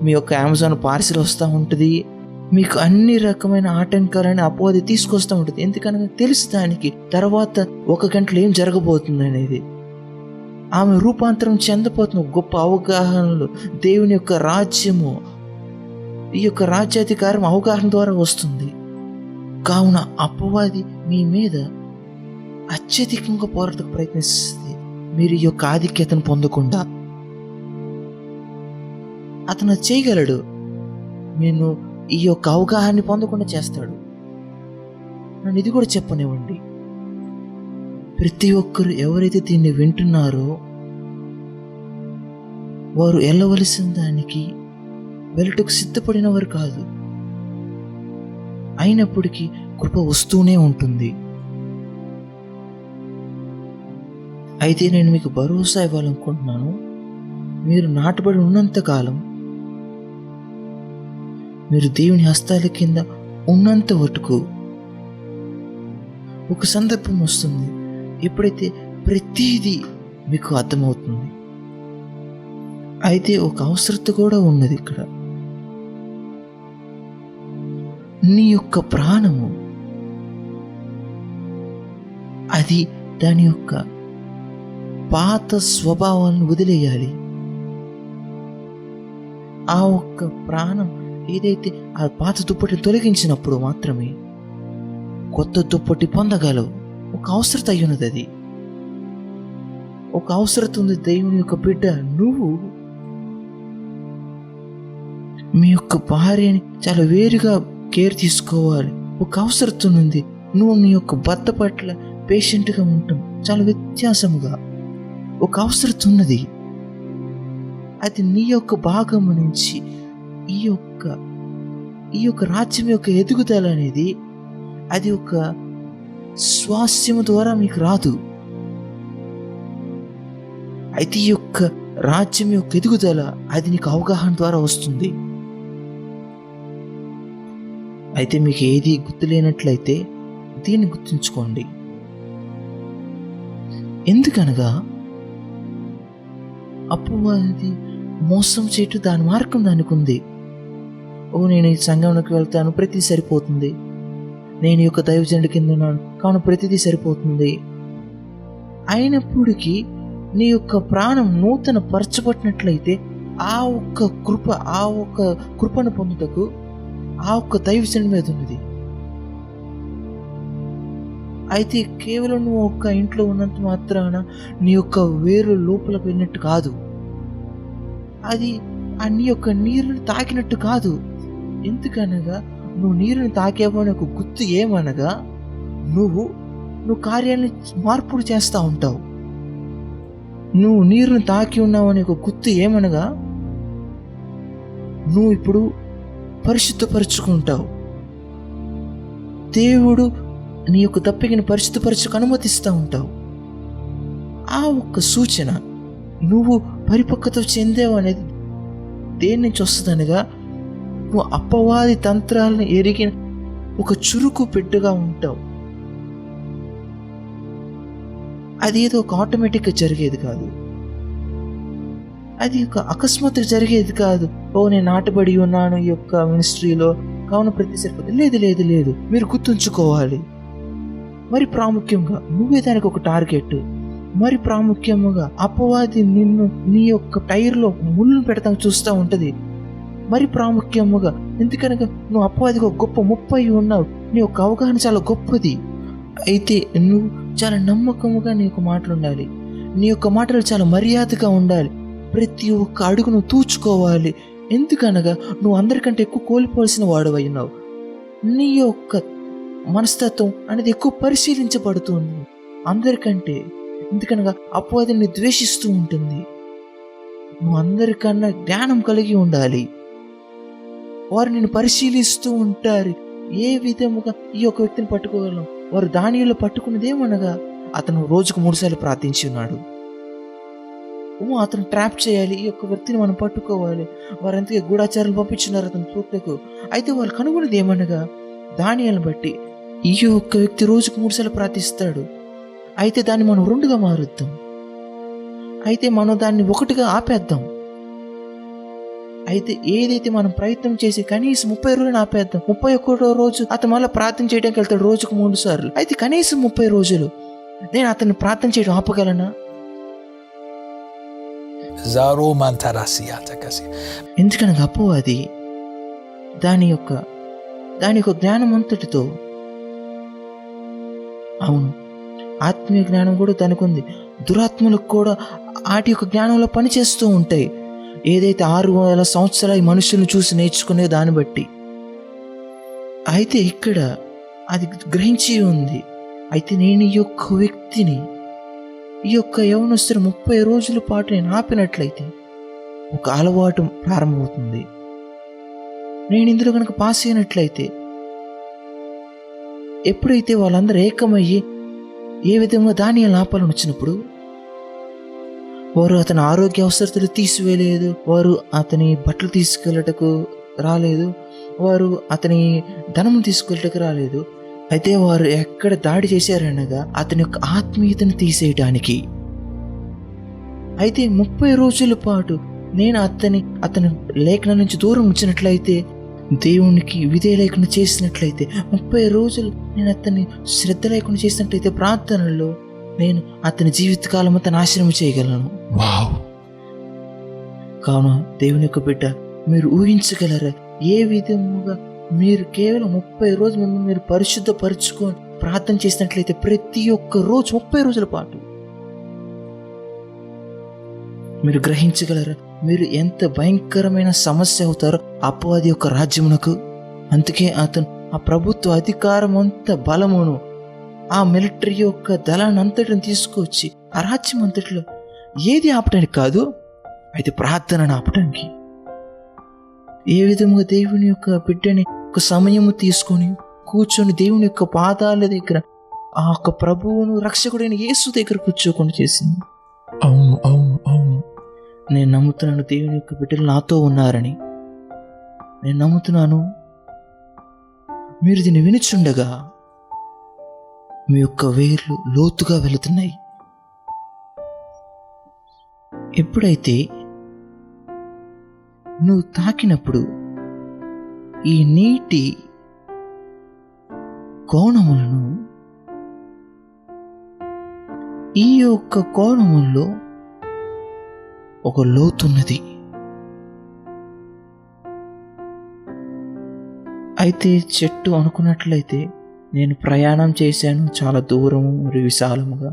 మీ యొక్క అమెజాన్ పార్సిల్ వస్తూ ఉంటుంది. మీకు అన్ని రకమైన ఆటంకాలని అపోహది తీసుకొస్తూ ఉంటుంది. ఎందుకనగా తెలుసు దానికి తర్వాత 1 గంటలో ఏం జరగబోతుంది అనేది. ఆమె రూపాంతరం చెందపోతున్న గొప్ప అవగాహనలు దేవుని యొక్క రాజ్యము, ఈ యొక్క రాజ్యాధికారం అవగాహన ద్వారా వస్తుంది. కావున అపవాది మీ మీద అత్యధికంగా పోరాటకు ప్రయత్నిస్తుంది. మీరు ఈ యొక్క ఆధిక్యతను పొందకుండా అతను చేయగలడు. నేను ఈ యొక్క అవగాహన పొందకుండా చేస్తాడు. నన్ను ఇది కూడా చెప్పనివ్వండి, ప్రతి ఒక్కరు ఎవరైతే దీన్ని వింటున్నారో వారు వెళ్ళవలసిన దానికి వెళ్ళటకు సిద్ధపడిన వారు కాదు. అయినప్పటికీ కృప వస్తూనే ఉంటుంది. అయితే నేను మీకు భరోసా ఇవ్వాలనుకుంటున్నాను, మీరు నాటబడి ఉన్నంత కాలం, మీరు దేవుని హస్తాల కింద ఉన్నంత వరకు ఒక సందర్భం వస్తుంది ఎప్పుడైతే ప్రతిదీ మీకు అర్థమవుతుంది. అయితే ఒక అవసరత కూడా ఉన్నది ఇక్కడ. నీ యొక్క ప్రాణము అది దాని యొక్క పాత స్వభావాలను వదిలేయాలి. ఆ ఒక్క ప్రాణం ఏదైతే ఆ పాత దుప్పటి తొలగించినప్పుడు మాత్రమే కొత్త దుప్పటి పొందగలవు. ఒక అవసరత అయ్యున్నది. అది ఒక అవసరత ఉంది. దేవుని యొక్క బిడ్డ, నువ్వు మీ యొక్క భార్యని చాలా వేరుగా కేర్ తీసుకోవాలి. ఒక అవసరత ఉంది. నువ్వు నీ యొక్క భర్త పట్ల పేషెంట్గా ఉంటాం చాలా వ్యత్యాసముగా. ఒక అవసరత ఉన్నది. అది నీ యొక్క భాగము నుంచి ఈ యొక్క రాజ్యం యొక్క ఎదుగుదల అనేది అది ఒక స్వాస్యము ద్వారా మీకు రాదు. అయితే ఈ యొక్క రాజ్యం యొక్క ఎదుగుదల అది నీకు అవగాహన ద్వారా వస్తుంది. అయితే మీకు ఏది గుర్తులేనట్లయితే దీన్ని గుర్తుంచుకోండి. ఎందుకనగా అపవాది మోసం చేయటం దాని మార్గం దానికి ఉంది. నేను ఈ సంఘంలోకి వెళ్తాను, ప్రతిదీ సరిపోతుంది. నేను ఈ యొక్క దైవజనుడి కింద ఉన్నాను కావున ప్రతిదీ సరిపోతుంది. అయినప్పటికీ నీ యొక్క ప్రాణం నూతన పరచబడినట్లయితే ఆ ఒక్క కృపను పొందుటకు ఆ ఒక్క దైవజనుడి మీద ఉన్నది. అయితే కేవలం నువ్వు ఒక్క ఇంట్లో ఉన్నంత మాత్రాన నీ యొక్క వేరు లోపలికి వెళ్ళినట్టు కాదు. అది నీ యొక్క నీరుని తాకినట్టు కాదు. ఎందుకనగా నువ్వు నీరుని తాకేవని ఒక గుర్తు ఏమనగా నువ్వు కార్యాన్ని మార్పులు చేస్తూ ఉంటావు. నువ్వు నీరుని తాకి ఉన్నావని ఒక గుర్తు ఏమనగా నువ్వు ఇప్పుడు పరిశుద్ధపరుచుకుంటావు. దేవుడు నీ యొక్క దప్పికని పరిశుద్ధపరచుకు అనుమతిస్తూ ఉంటావు. ఆ ఒక్క సూచన నువ్వు పరిపక్వత చెందేవు అనేది దేని నుంచి వస్తుందనగా నువ్వు అపవాది తంత్రాలను ఎరిగిన ఒక చురుకు బిడ్డగా ఉంటావు. అది ఏదో ఒక ఆటోమేటిక్గా జరిగేది కాదు. అది ఒక అకస్మాత్తుగా జరిగేది కాదు. నేను నాటబడి ఉన్నాను ఈ యొక్క మినిస్ట్రీలో కావున ప్రతి సరిపోతుంది. లేదు లేదు, మీరు గుర్తుంచుకోవాలి. మరి ప్రాముఖ్యంగా నువ్వే దానికి ఒక టార్గెట్. మరి ప్రాముఖ్యంగా అపవాది నిన్ను నీ యొక్క టైర్లో ముళ్ళను పెడతాను చూస్తూ ఉంటది. మరి ప్రాముఖ్యముగా ఎందుకనగా నువ్వు అపవాదికి ఒక గొప్ప ముప్పై ఉన్నావు. నీ యొక్క అవగాహన చాలా గొప్పది. అయితే నువ్వు చాలా నమ్మకముగా నీ యొక్క మాటలు ఉండాలి. నీ యొక్క మాటలు చాలా మర్యాదగా ఉండాలి. ప్రతి ఒక్క అడుగు నువ్వు తూచుకోవాలి. ఎందుకనగా నువ్వు అందరికంటే ఎక్కువ కోల్పోవలసిన వాడవై ఉన్నావు. నీ యొక్క మనస్తత్వం అనేది ఎక్కువ పరిశీలించబడుతుంది అందరికంటే. ఎందుకనగా అపవాదిని ద్వేషిస్తూ ఉంటుంది. నువ్వు అందరికన్నా జ్ఞానం కలిగి ఉండాలి. వారు నిన్ను పరిశీలిస్తూ ఉంటారు. ఏ విధముగా ఈ యొక్క వ్యక్తిని పట్టుకోగలం? వారు దానిలో పట్టుకున్నదేమనగా అతను రోజుకు 3 సార్లు ప్రార్థించి ఉన్నాడు. అతను ట్రాప్ చేయాలి, ఈ యొక్క వ్యక్తిని మనం పట్టుకోవాలి. వారు అంతగా గూఢాచారాలు పంపించున్నారు అతను చూడటకు. అయితే వాళ్ళు కనుగొన్నది ఏమనగా దానియాలను బట్టి ఈ యొక్క వ్యక్తి రోజుకు 3 సార్లు ప్రార్థిస్తాడు. అయితే దాన్ని మనం 2గా మారుద్దాం. అయితే మనం దాన్ని 1గా ఆపేద్దాం. అయితే ఏదైతే మనం ప్రయత్నం చేసి కనీసం 30 రోజులను ఆపేద్దాం. 31వ రోజు అతను మళ్ళీ ప్రార్థన చేయడానికి వెళ్తాడు రోజుకు 3 సార్లు. అయితే కనీసం 30 రోజులు నేను అతన్ని ప్రార్థన చేయడం ఆపగలనా? Zaro mantarasiata kasi. ఎందుకనగా అపవాది దాని యొక్క జ్ఞానం అంతటితో, అవును, ఆత్మీయ జ్ఞానం కూడా దానికి ఉంది, దురాత్మలకు కూడా వాటి యొక్క జ్ఞానంలో పనిచేస్తూ ఉంటాయి. ఏదైతే 600 సంవత్సరాల ఈ మనుషులను చూసి నేర్చుకునే దాన్ని బట్టి. అయితే ఇక్కడ అది గ్రహించి ఉంది. అయితే నేను ఈ యొక్క వ్యక్తిని, ఈ యొక్క యవనస్తుని 30 రోజుల పాటు నేను ఆపినట్లయితే ఒక అలవాటు ప్రారంభమవుతుంది. నేను ఇందులో కనుక పాస్ అయినట్లయితే, ఎప్పుడైతే వాళ్ళందరూ ఏకమయ్యి ఏ విధంగా దానియేలు ఆపాలని వచ్చినప్పుడు, వారు అతని ఆరోగ్య అవసరతలు తీసివేయలేదు, వారు అతని బట్టలు తీసుకెళ్ళటకు రాలేదు, వారు అతని ధనం తీసుకెళ్ళటకు రాలేదు. అయితే వారు ఎక్కడ దాడి చేశారనగా అతని యొక్క ఆత్మీయతను తీసేయటానికి. అయితే 30 రోజుల పాటు నేను అతని లేఖనం నుంచి దూరం ఉంచినట్లయితే, దేవునికి విధేయ లేకుండా చేసినట్లయితే, 30 రోజులు నేను అతన్ని శ్రద్ధ లేకుండా చేసినట్లయితే, ప్రార్థనలో నేను అతని జీవితకాలం అంతా నాశనం చేయగలను. వావ్! కావున దేవుని యొక్క బిడ్డ, మీరు ఊహించగలరా ఏ విధముగా మీరు కేవలం 30 రోజులు మిమ్మల్ని మీరు పరిశుద్ధపరచుకొని ప్రార్థన చేసినట్లయితే, ప్రతి ఒక్క రోజు 30 రోజుల పాటు మీరు గ్రహించగలరా మీరు ఎంత భయంకరమైన సమస్య అవుతారో అపవాది యొక్క రాజ్యమునకు. అందుకే అతను ఆ ప్రభుత్వ అధికారం అంత బలమును, ఆ మిలిటరీ యొక్క దళాన్ని అంతటిని తీసుకొచ్చి ఆ రాజ్యం అంతటిలో ఏది ఆపడానికి కాదు, అయితే ప్రార్థనను ఆపడానికి. ఏ విధముగా దేవుని యొక్క బిడ్డని ఒక సమయము తీసుకొని కూర్చొని దేవుని యొక్క పాదాల దగ్గర ఆ యొక్క ప్రభువును రక్షకుడైన యేసు దగ్గర కూర్చోకుండా చేసింది. అవును, అవును, అవును. నేను నమ్ముతున్నాను దేవుని యొక్క బిడ్డలు నాతో ఉన్నారని. నేను నమ్ముతున్నాను మీరు దీన్ని వినిచుండగా మీ యొక్క వేర్లు లోతుగా వెళుతున్నాయి. ఎప్పుడైతే నువ్వు తాకినప్పుడు ఈ నీటి కోణములను, ఈ యొక్క కోణముల్లో ఒక లోతున్నది. అయితే చెట్టు అనుకున్నట్లయితే నేను ప్రయాణం చేశాను చాలా దూరము మరియు విశాలముగా.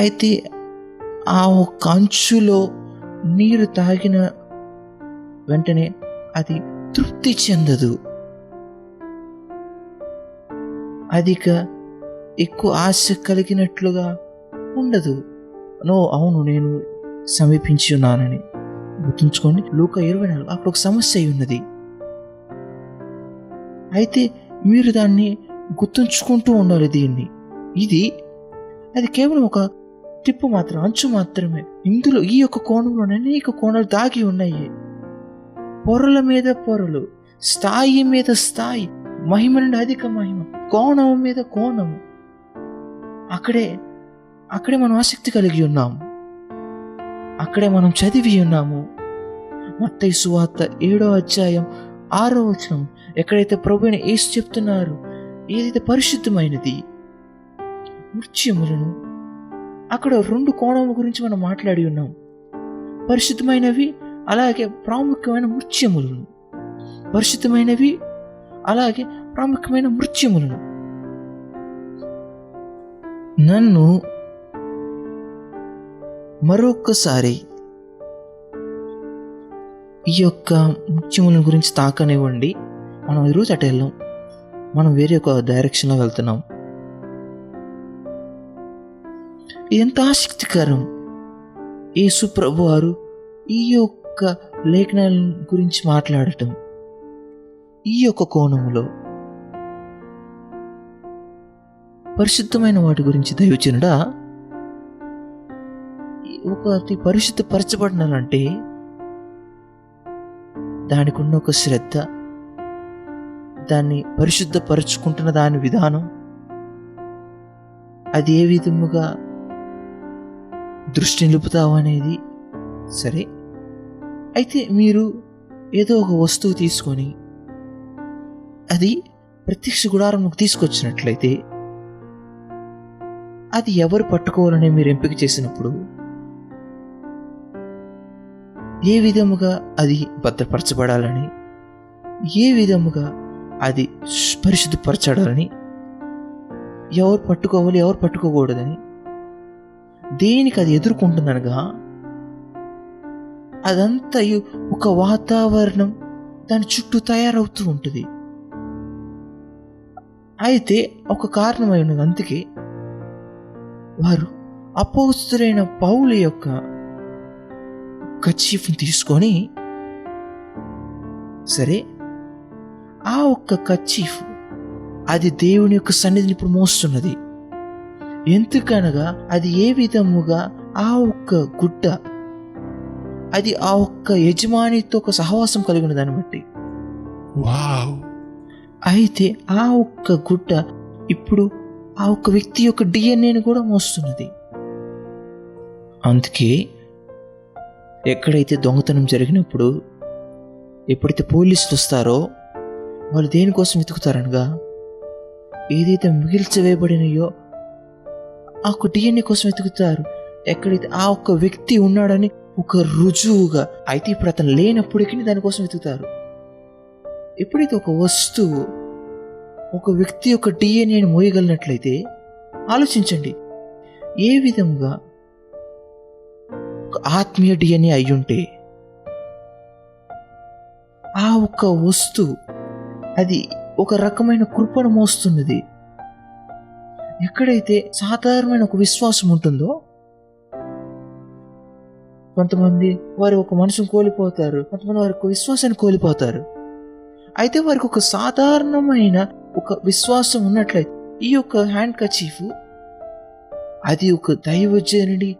అయితే ఆ ఒక్క అంచులో నీరు తాగిన వెంటనే అది తృప్తి చెందదు. అధిక ఎక్కువ ఆశ కలిగినట్లుగా ఉండదు. అవును, నేను సమీపించి ఉన్నానని గుర్తుంచుకోండి. లూకా 24 అక్కడ ఒక సమస్య అయి ఉన్నది. అయితే మీరు దాన్ని గుర్తుంచుకుంటూ ఉండాలి. అది కేవలం ఒక టిప్పు మాత్రం, అంచు మాత్రమే. ఇందులో ఈ యొక్క కోణంలో అనేక కోణాలు దాగి ఉన్నాయి. పొరల మీద పొరలు, స్థాయి మీద స్థాయి, మహిమ నుండి అధిక మహిమ, కోణం మీద కోణము. అక్కడే మనం ఆసక్తి కలిగి ఉన్నాము. అక్కడే మనం చదివి ఉన్నాము. మత్తయి సువార్త 7వ అధ్యాయం 6వ వచనం, ఎక్కడైతే ప్రభువైన యేసు చెప్తున్నారు ఏదైతే పరిశుద్ధమైనది మృత్యములను, అక్కడ 2 కోణముల గురించి మనం మాట్లాడి ఉన్నాం. పరిశుద్ధమైనవి, అలాగే ప్రాముఖ్యమైన మృత్యములను. పరిశుద్ధమైనవి, అలాగే ప్రాముఖ్యమైన మృత్యములను. నన్ను మరొక్కసారి ఈ యొక్క ముఖ్యముల గురించి తాకనివ్వండి. మనం ఈరోజు అటు వెళ్ళాం, మనం వేరే ఒక డైరెక్షన్లో వెళ్తున్నాం. ఎంత ఆసక్తికరం. యేసు ప్రభు వారు ఈ యొక్క లేఖనాల గురించి మాట్లాడటం, ఈ యొక్క కోణములో పరిశుద్ధమైన వాటి గురించి దైవజనుడా, ఒకటి పరిశుద్ధపరచబడినాలంటే దానికి ఉన్న ఒక శ్రద్ధ, దాన్ని పరిశుద్ధపరచుకుంటున్న దాని విధానం, అది ఏ విధముగా దృష్టి నిలుపుతావు అనేది సరే. అయితే మీరు ఏదో ఒక వస్తువు తీసుకొని అది ప్రత్యక్ష గుడారంలోకి తీసుకొచ్చినట్లయితే, అది ఎవరు పట్టుకోవాలని మీరు ఎంపిక చేసినప్పుడు ఏ విధముగా అది భద్రపరచబడాలని, ఏ విధముగా అది పరిశుద్ధపరచడాలని, ఎవరు పట్టుకోవాలి ఎవరు పట్టుకోకూడదని, దేనికి అది ఎదుర్కొంటుందనగా అదంతా ఒక వాతావరణం దాని చుట్టూ తయారవుతూ ఉంటుంది. అయితే ఒక కారణమైన అందుకే వారు అపోస్తులైన పౌలు యొక్క కర్చీఫ్ని తీసుకొని, సరే ఆ ఒక్క కర్చీఫ్ అది దేవుని యొక్క సన్నిధిని ఇప్పుడు మోస్తున్నది. ఎందుకనగా అది ఏ విధముగా ఆ ఒక్క గుడ్డ అది ఆ ఒక్క యజమానితో ఒక సహవాసం కలిగిన దాన్ని బట్టి. వావ్! అయితే ఆ ఒక్క గుడ్డ ఇప్పుడు ఆ ఒక్క వ్యక్తి యొక్క డిఎన్ఏని కూడా మోస్తున్నది. అందుకే ఎక్కడైతే దొంగతనం జరిగినప్పుడు ఎప్పుడైతే పోలీసులు వస్తారో వాళ్ళు దేనికోసం వెతుకుతారనగా ఏదైతే మిగిల్చవేయబడినాయో ఆ ఒక్క డిఎన్ఏ కోసం వెతుకుతారు. ఎక్కడైతే ఆ ఒక్క వ్యక్తి ఉన్నాడని ఒక రుజువుగా. అయితే ఇప్పుడు అతను లేనప్పటికీ దానికోసం వెతుకుతారు. ఎప్పుడైతే ఒక వస్తువు ఒక వ్యక్తి యొక్క డిఎన్ఏని మోయగలిగినట్లయితే ఆలోచించండి, ఏ విధంగా ఒక ఆత్మీయ డిఎన్ఏ అయ్యుంటే ఆ ఒక్క వస్తువు అది ఒక రకమైన కృపను మోస్తున్నది. ఎక్కడైతే సాధారణమైన ఒక విశ్వాసం ఉంటుందో, కొంతమంది వారు ఒక మనసును కోల్పోతారు, కొంతమంది వారి ఒక విశ్వాసాన్ని కోల్పోతారు. అయితే వారికి ఒక సాధారణమైన ఒక విశ్వాసం ఉన్నట్లయితే ఈ యొక్క హ్యాండ్ కర్చీఫ్ అది ఒక దైవజనుడి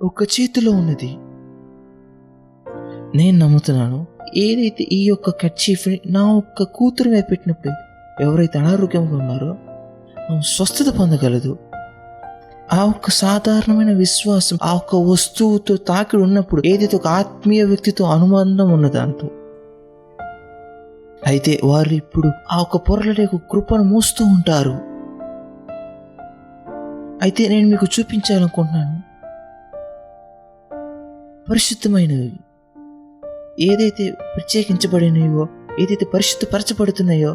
ఒక చేతిలో ఉన్నది. నేను నమ్ముతున్నాను, ఏదైతే ఈ యొక్క కర్చీఫ్ని నా ఒక్క కూతురు మీద పెట్టినప్పుడు ఎవరైతే అనారోగ్యంగా ఉన్నారో స్వస్థత పొందగలదు. ఆ ఒక్క సాధారణమైన విశ్వాసం ఆ ఒక్క వస్తువుతో తాకిడి ఉన్నప్పుడు ఏదైతే ఒక ఆత్మీయ వ్యక్తితో అనుబంధం ఉన్న దాంతో, అయితే వారు ఇప్పుడు ఆ ఒక్క పొరలే ఒక కృపను మోస్తూ ఉంటారు. అయితే నేను మీకు చూపించాలనుకుంటున్నాను, పరిశుద్ధమైనవి ఏదైతే ప్రత్యేకించబడినాయో, ఏదైతే పరిశుద్ధపరచబడుతున్నాయో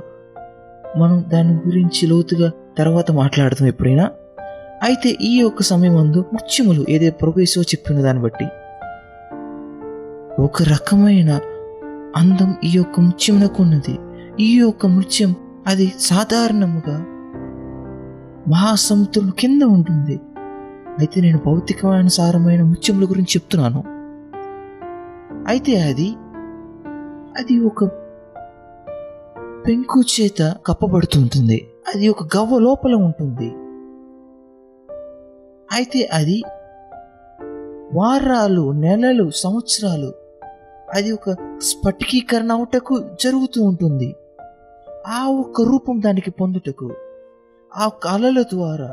మనం దాని గురించి లోతుగా తర్వాత మాట్లాడతాం ఎప్పుడైనా. అయితే ఈ యొక్క సమయం ముందు ముత్యములు ఏదైతే ప్రభు యేసు చెప్పిన దాన్ని బట్టి ఒక రకమైన అందం ఈ యొక్క ముత్యమునకు ఉన్నది. ఈ యొక్క ముత్యం అది సాధారణముగా మహాసముద్రం కింద ఉంటుంది. అయితే నేను భౌతికమానుసారమైన ముత్యముల గురించి చెప్తున్నాను. అయితే అది ఒక పెంకు చేత కప్పబడుతుంటుంది. అది ఒక గవ్వ లోపల ఉంటుంది. అయితే అది వారాలు, నెలలు, సంవత్సరాలు అది ఒక స్ఫటికీకరణ అవుటకు జరుగుతూ ఉంటుంది. ఆ ఒక్క రూపం దానికి పొందుటకు ఆ ఒక్క అలల ద్వారా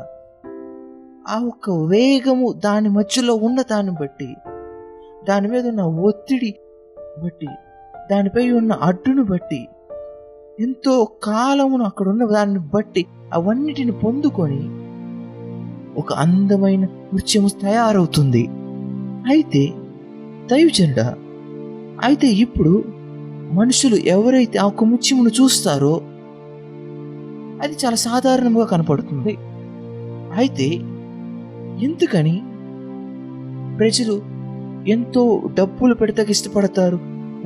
ఆ ఒక్క వేగము దాని మధ్యలో ఉన్న దాన్ని బట్టి, దాని మీద ఉన్న ఒత్తిడి బట్టి, దానిపై ఉన్న అడ్డును బట్టి, ఎంతో కాలమును అక్కడ ఉన్న దాన్ని బట్టి అవన్నిటిని పొందుకొని ఒక అందమైన నృత్యము తయారవుతుంది. అయితే దైవజనుడా, అయితే ఇప్పుడు మనుషులు ఎవరైతే ఆ ఒక్క ముత్యమును చూస్తారో అది చాలా సాధారణంగా కనపడుతుంది. అయితే ఎందుకని ప్రజలు ఎంతో డబ్బులు పెడతాకి ఇష్టపడతారు,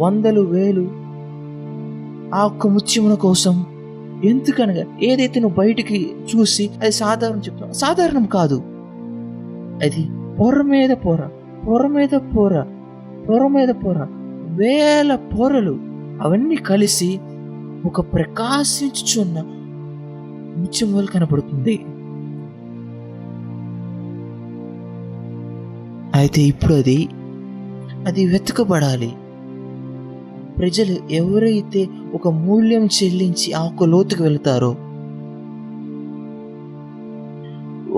వందలు వేలు ఆ ఒక్క ముత్యముల కోసం? ఎందుకనగా ఏదైతే నువ్వు బయటికి చూసి అది సాధారణం చెప్తావు, సాధారణం కాదు. అది పొర మీద పొర, పొర మీద పొర, పొర మీద పొర, వేల పొరలు అవన్నీ కలిసి ఒక ప్రకాశించుచున్న ముత్యం వల్ల కనపడుతుంది. అయితే ఇప్పుడు అది వెతకబడాలి. ప్రజలు ఎవరైతే ఒక మూల్యం చెల్లించి ఆ ఒక్క లోతుకు వెళతారో,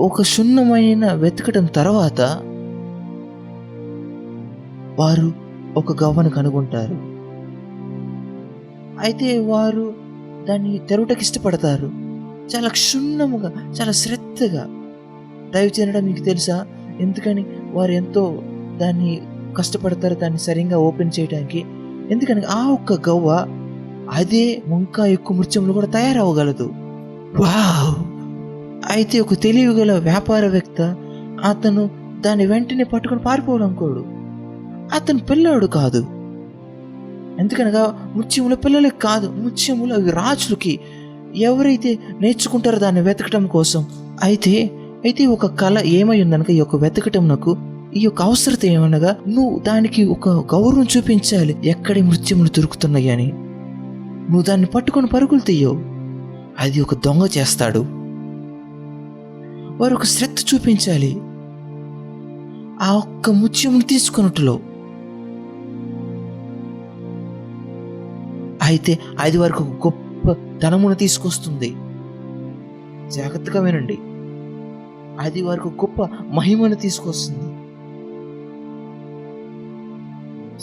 ఒక శూన్యమైన వెతకడం తర్వాత వారు ఒక గవ్వను కనుగొంటారు. అయితే వారు దాన్ని తెరుటకి ఇష్టపడతారు, చాలా క్షుణ్ణముగా, చాలా శ్రద్ధగా. దైవజనుడా మీకు తెలుసా ఎందుకని వారు ఎంతో దాన్ని కష్టపడతారు దాన్ని సరిగ్గా ఓపెన్ చేయడానికి. ఎందుకనగా ఆ ఒక్క గవ్వ అదే ఇంకా ఎక్కువ ముత్యములు కూడా తయారవ్వగలదు. వావ్! అయితే ఒక తెలివిగల వ్యాపారవేత్త అతను దాన్ని వెంటనే పట్టుకొని పారిపోవాలనుకోడు. అతను పిల్లాడు కాదు. ఎందుకనగా ముత్యముల పిల్లలకి కాదు, ముత్యములు అవి రాజులకి. ఎవరైతే నేర్చుకుంటారో దాన్ని వెతకటం కోసం. అయితే ఒక కళ ఏమై ఉందనగా ఈ యొక్క వెతకటంనకు ఈ యొక్క అవసరత ఏమనగా నువ్వు దానికి ఒక గౌరవం చూపించాలి. ఎక్కడి మృత్యములు దొరుకుతున్నాయి అని నువ్వు దాన్ని పట్టుకొని పరుగులు తీయవు. అది ఒక దొంగ చేస్తాడు. వారు ఒక శ్రద్ధ చూపించాలి ఆ ఒక్క ముత్యమును తీసుకున్నట్టులో. అయితే అది వారికి ఒక గొప్ప ధనమును తీసుకొస్తుంది. జాగ్రత్తగా వినండి, అది వారికి ఒక గొప్ప మహిమను తీసుకొస్తుంది.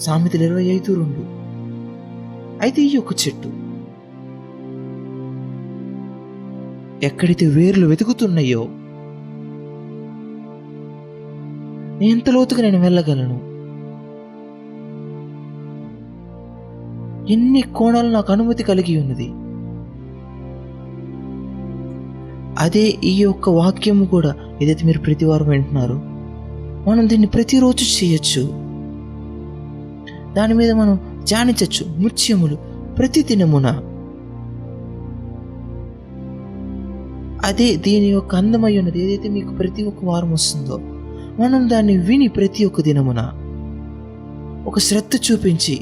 సామెతలు 25:2. అయితే ఈ యొక్క చెట్టు ఎక్కడైతే వేర్లు వెతుకుతున్నాయో ఎంత లోతుగా నేను వెళ్ళగలను, ఎన్ని కోణాలు నాకు అనుమతి కలిగి ఉన్నది. అదే ఈ యొక్క వాక్యము కూడా ఏదైతే మీరు ప్రతి వారం వింటున్నారో మనం దీన్ని ప్రతిరోజు చేయొచ్చు. దాని మీద మనం ధ్యానించవచ్చు. ముత్యములు ప్రతి దినమున. అదే దీని యొక్క అందమై ఉన్నది. ఏదైతే మీకు ప్రతి ఒక్క వారం వస్తుందో మనం దాన్ని విని ప్రతి ఒక్క దినమున ఒక శ్రద్ధ చూపించి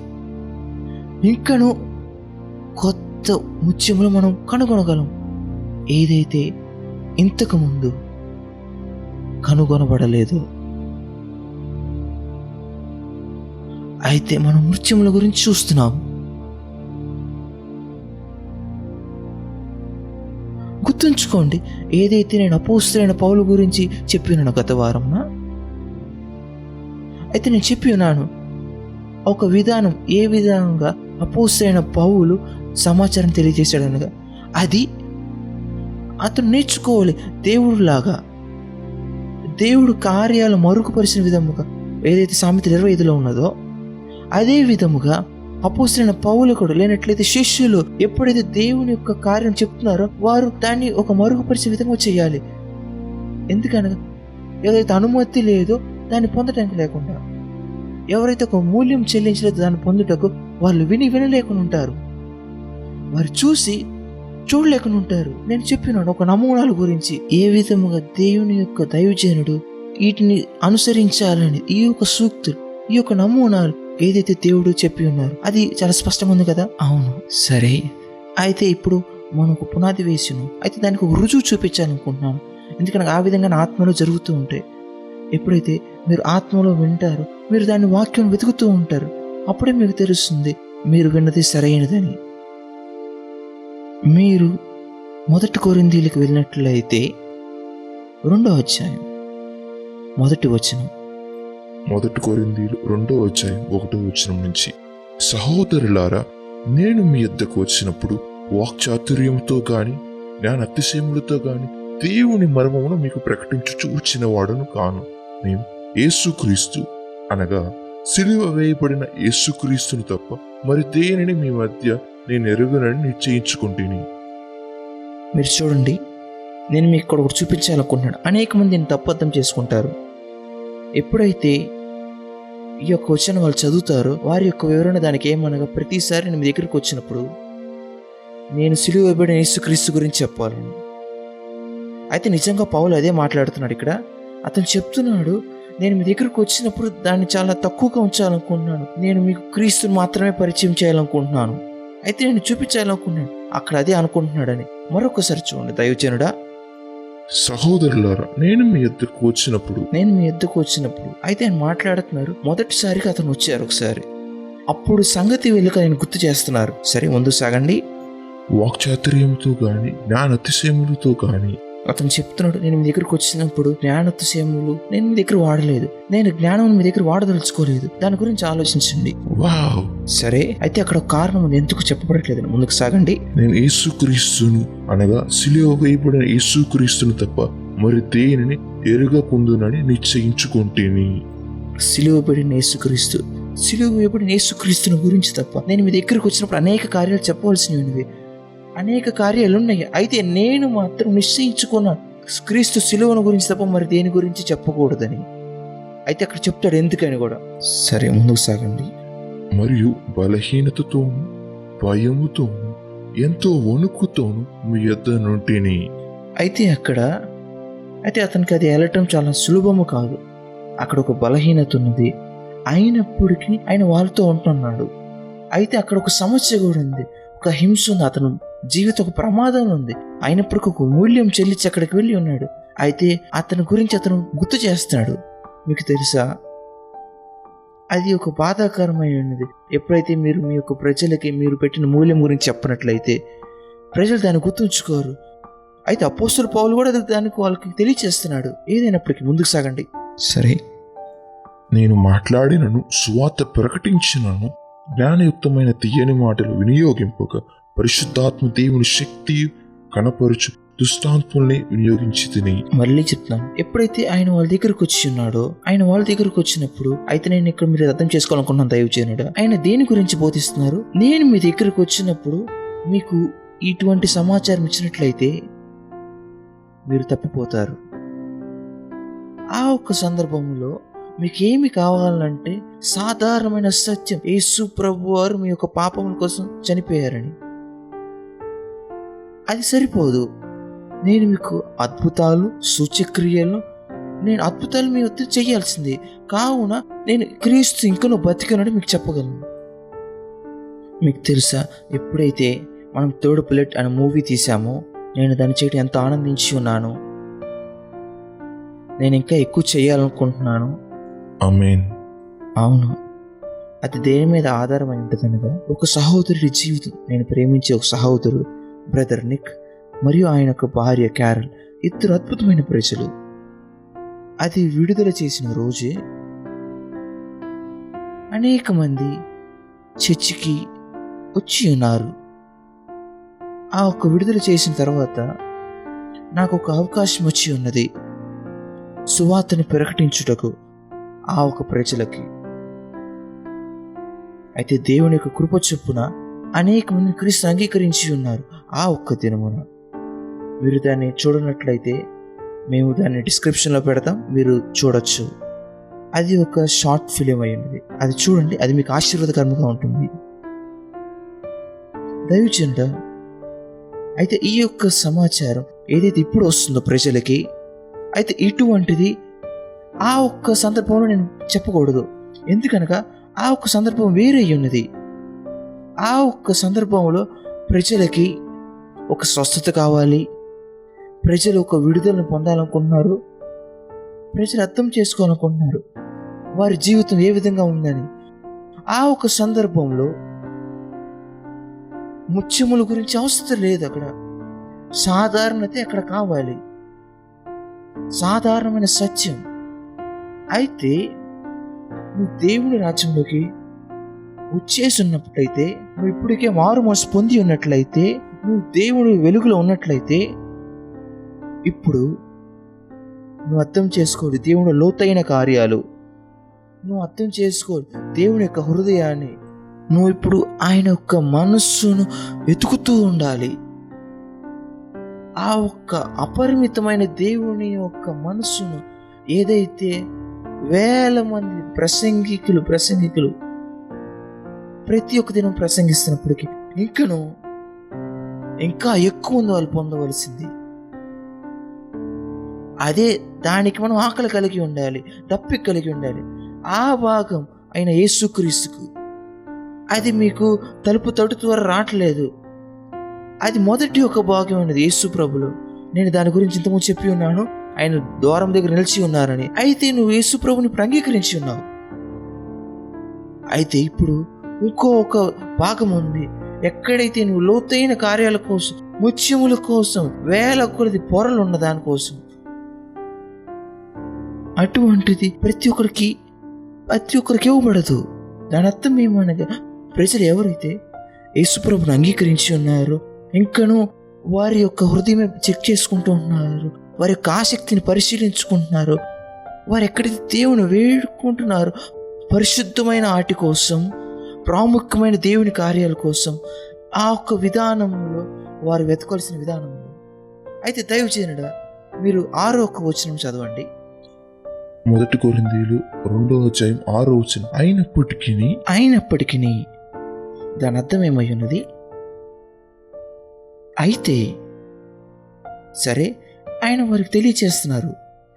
ఇంకను కొత్త ముత్యములు మనం కనుగొనగలం. ఏదైతే ఇంతకు ముందు కనుగొనబడలేదు. అయితే మనం ముత్యముల గురించి చూస్తున్నాం. గుర్తుంచుకోండి, ఏదైతే నేను అపోస్తలుడైన పౌలు గురించి చెప్పినాను గత వారంన, అయితే నేను చెప్పి ఉన్నాను ఒక విధానం, ఏ విధంగా అపోస్తలుడైన పౌలు సమాచారం తెలియజేశాడనగా అది అతను నేర్చుకోవాలి. దేవుడులాగా దేవుడు కార్యాలు మరుగుపరిచిన విధముగా ఏదైతే సామెతలు 25లో ఉన్నదో అదే విధముగా అపోస్తలుడైన పౌలు కూడా లేనట్లయితే శిష్యులు ఎప్పుడైతే దేవుని యొక్క కార్యం చెప్తున్నారో వారు దాన్ని ఒక మరుగుపరిచే విధంగా చేయాలి. ఎందుకనగా ఏదైతే అనుమతి లేదో దాన్ని పొందటానికి లేకుండా, ఎవరైతే ఒక మూల్యం చెల్లించలేదో దాన్ని పొందుటకు వాళ్ళు వినలేకుండా ఉంటారు. వారు చూడలేకుండా ఉంటారు. నేను చెప్పినాను ఒక నమూనాల గురించి ఏ విధముగా దేవుని యొక్క దైవజనుడు వీటిని అనుసరించాలని ఈ యొక్క సూక్తులు, ఈ యొక్క నమూనాలు ఏదైతే దేవుడు చెప్పి ఉన్నారు అది చాలా స్పష్టంగా ఉంది కదా. అవును, సరే. అయితే ఇప్పుడు మనకు పునాది వేసిను, అయితే దానికి ఒక రుజువు చూపించాలనుకుంటున్నాను. ఎందుకంటే ఆ విధంగా నా ఆత్మలో జరుగుతూ ఉంటాయి. ఎప్పుడైతే మీరు ఆత్మలో వింటారో మీరు దాని వాక్యం వెతుకుతూ ఉంటారు. అప్పుడే మీకు తెలుస్తుంది మీరు విన్నది సరైనదని. మీరు 1 కొరింథీయులకు వెళ్ళినట్లయితే 2వ అధ్యాయం 1వ వచనం. 1 కొరింథీయులు 2వ అధ్యాయం 1వ వచనం నుంచి, సహోదరులారా, నేను మీ యొద్దకు వచ్చినప్పుడు వాక్చాతుర్యంతో గాని జ్ఞానాతిశయములతో గాని దేవుని మర్మమును మీకు ప్రకటించుచు వచ్చిన వాడును కాను. నేను యేసుక్రీస్తు అనగా సిలువ వేయబడిన యేసుక్రీస్తును తప్ప మరి దేనిని మీ మధ్య నేను ఎరుగనని నిశ్చయించుకుంటుని. మీరు చూడండి, నేను మీకు ఇక్కడ ఒకటి చూపించాలనుకుంటున్నాను. అనేక మంది దీన్ని తప్పర్థం చేసుకుంటారు. ఎప్పుడైతే ఈ యొక్క వచనం వాళ్ళు చదువుతారో వారి యొక్క వివరణ దానికి ఏమనగా ప్రతిసారి నేను మీ దగ్గరికి వచ్చినప్పుడు నేను సిలువ వేయబడిన యేసుక్రీస్తు గురించి చెప్పాలని. అయితే నిజంగా పౌలు అదే మాట్లాడుతున్నాడు ఇక్కడ. అతను చెప్తున్నాడు, నేను మీ దగ్గరకు వచ్చినప్పుడు దాన్ని చాలా తక్కువగా ఉంచాలనుకుంటున్నాను. నేను మీకు క్రీస్తుని మాత్రమే పరిచయం చేయాలనుకుంటున్నాను. అయితే నేను చూపించాలనుకున్నాను. అక్కడ అదే అనుకుంటున్నాడని. మరొకసారి చూడండి దైవజనుడా. సహోదరులారా, నేను మీ యొద్దకు వచ్చినప్పుడు అయితే ఆయన మాట్లాడుతున్నారు. మొదటిసారిగా అతను వచ్చారు ఒకసారి. అప్పుడు సంగతి వెలుక నేను గుర్తు చేస్తున్నారు. సరే, ముందు సాగండి. వాక్చాతుర్యముతో గాని జ్ఞానాతిశయములతో గాని అతను చెప్తున్నాడు, నేను మీ దగ్గరకు వచ్చినప్పుడు జ్ఞానోత్సయములు నేను మీ దగ్గర వాడలేదు. నేను జ్ఞానం మీ దగ్గర వాడదలుచుకోలేదు. దాని గురించి ఆలోచించండి. వావ్! సరే, అయితే అక్కడ ఒక కారణం ఎందుకు చెప్పబడట్లేదు. ముందుకు సాగండి. నేను యేసుక్రీస్తును అనగా సిలువ వేయబడిన యేసుక్రీస్తును తప్ప మరి దేనిని ఎరుగకుందునని నిశ్చయించుకుంటేని. సిలువబడిన యేసుక్రీస్తు, సిలువబడిన యేసుక్రీస్తుని గురించి తప్ప నేను మీ దగ్గరికి వచ్చినప్పుడు అనేక కార్యాలు చెప్పవలసినవి ఉన్నవి, అనేక కార్యాలు ఉన్నాయి. అయితే నేను మాత్రం నిశ్చయించుకున్నాను క్రీస్తు సిలువను గురించి తప్ప మరి దేని గురించి చెప్పకూడదని. అయితే అక్కడ చెప్తాడు ఎందుకని కూడా. సరే, ముందుకు సాగండి. మరియు బలహీనతతోను భయముతోను ఎంతో వణుకుతోను మీ యొద్ద నుంటిని. అయితే అతనికి అది వెళ్ళటం చాలా సులభము కాదు. అక్కడ ఒక బలహీనత ఉన్నది, అయినప్పటికీ ఆయన వాళ్ళతో ఉంటున్నాడు. అయితే అక్కడ ఒక సమస్య కూడా ఉంది, ఒక హింస ఉంది, అతను జీవితం ఒక ప్రమాదం ఉంది. అయినప్పటికీ ఒక మూల్యం చెల్లించి అక్కడికి వెళ్ళి ఉన్నాడు. అయితే అతని గురించి అతను గుర్తు చేస్తున్నాడు. మీకు తెలుసా, అది ఒక బాధాకరమైన ఉన్నది. ఎప్పుడైతే మీరు మీ యొక్క ప్రజలకి మీరు పెట్టిన మూల్యం గురించి చెప్పినట్లయితే ప్రజలు దాన్ని గుర్తుంచుకోరు. అయితే అపోస్తలుడు పౌలు కూడా దానికి వాళ్ళకి తెలియచేస్తున్నాడు. ఏదైనప్పటికీ ముందుకు సాగండి. సరే, నేను మాట్లాడినను సువార్త ప్రకటించినను జ్ఞానయుక్తమైన తీయని మాటలు వినియోగింపక పరిశుద్ధాత్మ దేవుని శక్తి కనపరుచు దుష్టాత్ముల్ని వినియోగించి తిని. మళ్ళీ చెప్తాను, ఎప్పుడైతే ఆయన వాళ్ళ దగ్గరకు వచ్చి ఉన్నాడో, ఆయన వాళ్ళ దగ్గరకు వచ్చినప్పుడు, అయితే నేను ఇక్కడ మీరు అర్థం చేసుకోవాలనుకున్నాను దైవజనుడా, ఆయన దేని గురించి బోధిస్తున్నారు. నేను మీ దగ్గరకు వచ్చినప్పుడు మీకు ఇటువంటి సమాచారం ఇచ్చినట్లయితే మీరు తప్పిపోతారు. ఆ ఒక్క సందర్భంలో మీకేమి కావాలంటే సాధారణమైన సత్యం, యేసు ప్రభు వారు మీ యొక్క పాపముల కోసం చనిపోయారని. అది సరిపోదు. నేను మీకు అద్భుతాలు సూచక్రియలు నేను అద్భుతాలు మీ వద్ద చేయాల్సింది. కావున నేను క్రీస్తు ఇంకనూ బతికినట్టు మీకు చెప్పగలను. మీకు తెలుసా, ఎప్పుడైతే మనం థర్డ్ ప్లేట్ అనే మూవీ తీసామో నేను దాన్ని చేయడం ఎంత ఆనందించి ఉన్నాను. నేను ఇంకా ఎక్కువ చేయాలనుకుంటున్నాను. ఆమేన్. అవును, అది దేని మీద ఆధారమై ఉంటుందనగా ఒక సహోదరుడి జీవితం. నేను ప్రేమించే ఒక సహోదరుడు బ్రదర్ నిక్ మరియు ఆయన యొక్క భార్య క్యారల్, ఇద్దరు అద్భుతమైన ప్రజలు. అది విడుదల చేసిన రోజే అనేక మంది చర్చికి వచ్చి ఉన్నారు. ఆ ఒక్క విడుదల చేసిన తర్వాత నాకు ఒక అవకాశం వచ్చి ఉన్నది సువార్తను ప్రకటించుటకు ఆ ఒక ప్రజలకి. అయితే దేవుని యొక్క కృప చొప్పున అనేక మంది క్రీస్తు అంగీకరించి ఉన్నారు. ఆ ఒక్క దినమున మీరు దాన్ని చూడనట్లయితే మేము దాన్ని డిస్క్రిప్షన్లో పెడతాం, మీరు చూడొచ్చు. అది ఒక షార్ట్ ఫిలిం అయి ఉన్నది, అది చూడండి, అది మీకు ఆశీర్వాదకరంగా ఉంటుంది. దైవజనుడా, అయితే ఈ యొక్క సమాచారం ఏదైతే ఇప్పుడు వస్తుందో ప్రజలకి, అయితే ఇటువంటిది ఆ ఒక్క సందర్భంలో నేను చెప్పకూడదు. ఎందుకనగా ఆ ఒక్క సందర్భం వేరే ఉన్నది. ఆ ఒక్క సందర్భంలో ప్రజలకి ఒక స్వస్థత కావాలి, ప్రజలు ఒక విడుదలను పొందాలనుకుంటున్నారు, ప్రజలు అర్థం చేసుకోవాలనుకుంటున్నారు వారి జీవితం ఏ విధంగా ఉందని. ఆ ఒక సందర్భంలో ముత్యముల గురించి అవసరం లేదు. అక్కడ సాధారణత అక్కడ కావాలి, సాధారణమైన సత్యం. అయితే నువ్వు దేవుని రాజ్యంలోకి వచ్చేసి ఉన్నట్లయితే, నువ్వు ఇప్పటికే మారు మనసు పొంది ఉన్నట్లయితే, నువ్వు దేవుని వెలుగులో ఉన్నట్లయితే, ఇప్పుడు నువ్వు అర్థం చేసుకోవాలి దేవుని లోతైన కార్యాలు. నువ్వు అర్థం చేసుకోవాలి దేవుని యొక్క హృదయాన్ని. నువ్వు ఇప్పుడు ఆయన యొక్క మనస్సును వెతుకుతూ ఉండాలి. ఆ ఒక్క అపరిమితమైన దేవుని యొక్క మనస్సును ఏదైతే వేల మంది ప్రసంగికులు ప్రతి ఒక్క దినం ప్రసంగిస్తున్నప్పటికీ ఇంకా ఎక్కువ ఉంది వాళ్ళు పొందవలసింది. అదే దానికి మనం ఆకలి కలిగి ఉండాలి, దప్పిక కలిగి ఉండాలి. ఆ భాగం అయిన యేసుక్రీస్తుకు అది మీకు తలుపు తట్టు ద్వారా రావట్లేదు. అది మొదటి ఒక భాగం ఉన్నది యేసు ప్రభులు. నేను దాని గురించి ఇంతకుముందు చెప్పి ఉన్నాను, ఆయన ద్వారం దగ్గర నిలిచి ఉన్నారని. అయితే నువ్వు యేసు ప్రభుని ఇప్పుడు అంగీకరించి ఉన్నావు. అయితే ఇప్పుడు ఇంకో ఒక భాగం ఉంది, ఎక్కడైతే నువ్వు లోతైన కార్యాల కోసం, ముత్యముల కోసం, వేల కొలది పొరలు ఉన్న దానికోసం, అటువంటిది ప్రతి ఒక్కరికి ఇవ్వబడదు. దాని అర్థం ఏమనగా ప్రజలు ఎవరైతే యేసుప్రభుని అంగీకరించి ఉన్నారో, ఇంకనూ వారి యొక్క హృదయం చెక్ చేసుకుంటూ ఉన్నారు, వారి యొక్క ఆసక్తిని పరిశీలించుకుంటున్నారు, వారు ఎక్కడైతే దేవుని వేడుకుంటున్నారో పరిశుద్ధమైన ఆటి కోసం, ప్రాముఖ్యమైన దేవుని కార్యాల కోసం, ఆ ఒక్క విధానంలో వారు వెతకాల్సిన విధానంలో. అయితే దైవజనుడా, మీరు 6వ వచనం చదవండి. 1 కొరింథీయులు 2:6 అయినప్పటికీ దాని అర్థం ఏమై ఉన్నది? అయితే సరే, ఆయన వారికి తెలియచేస్తున్నారు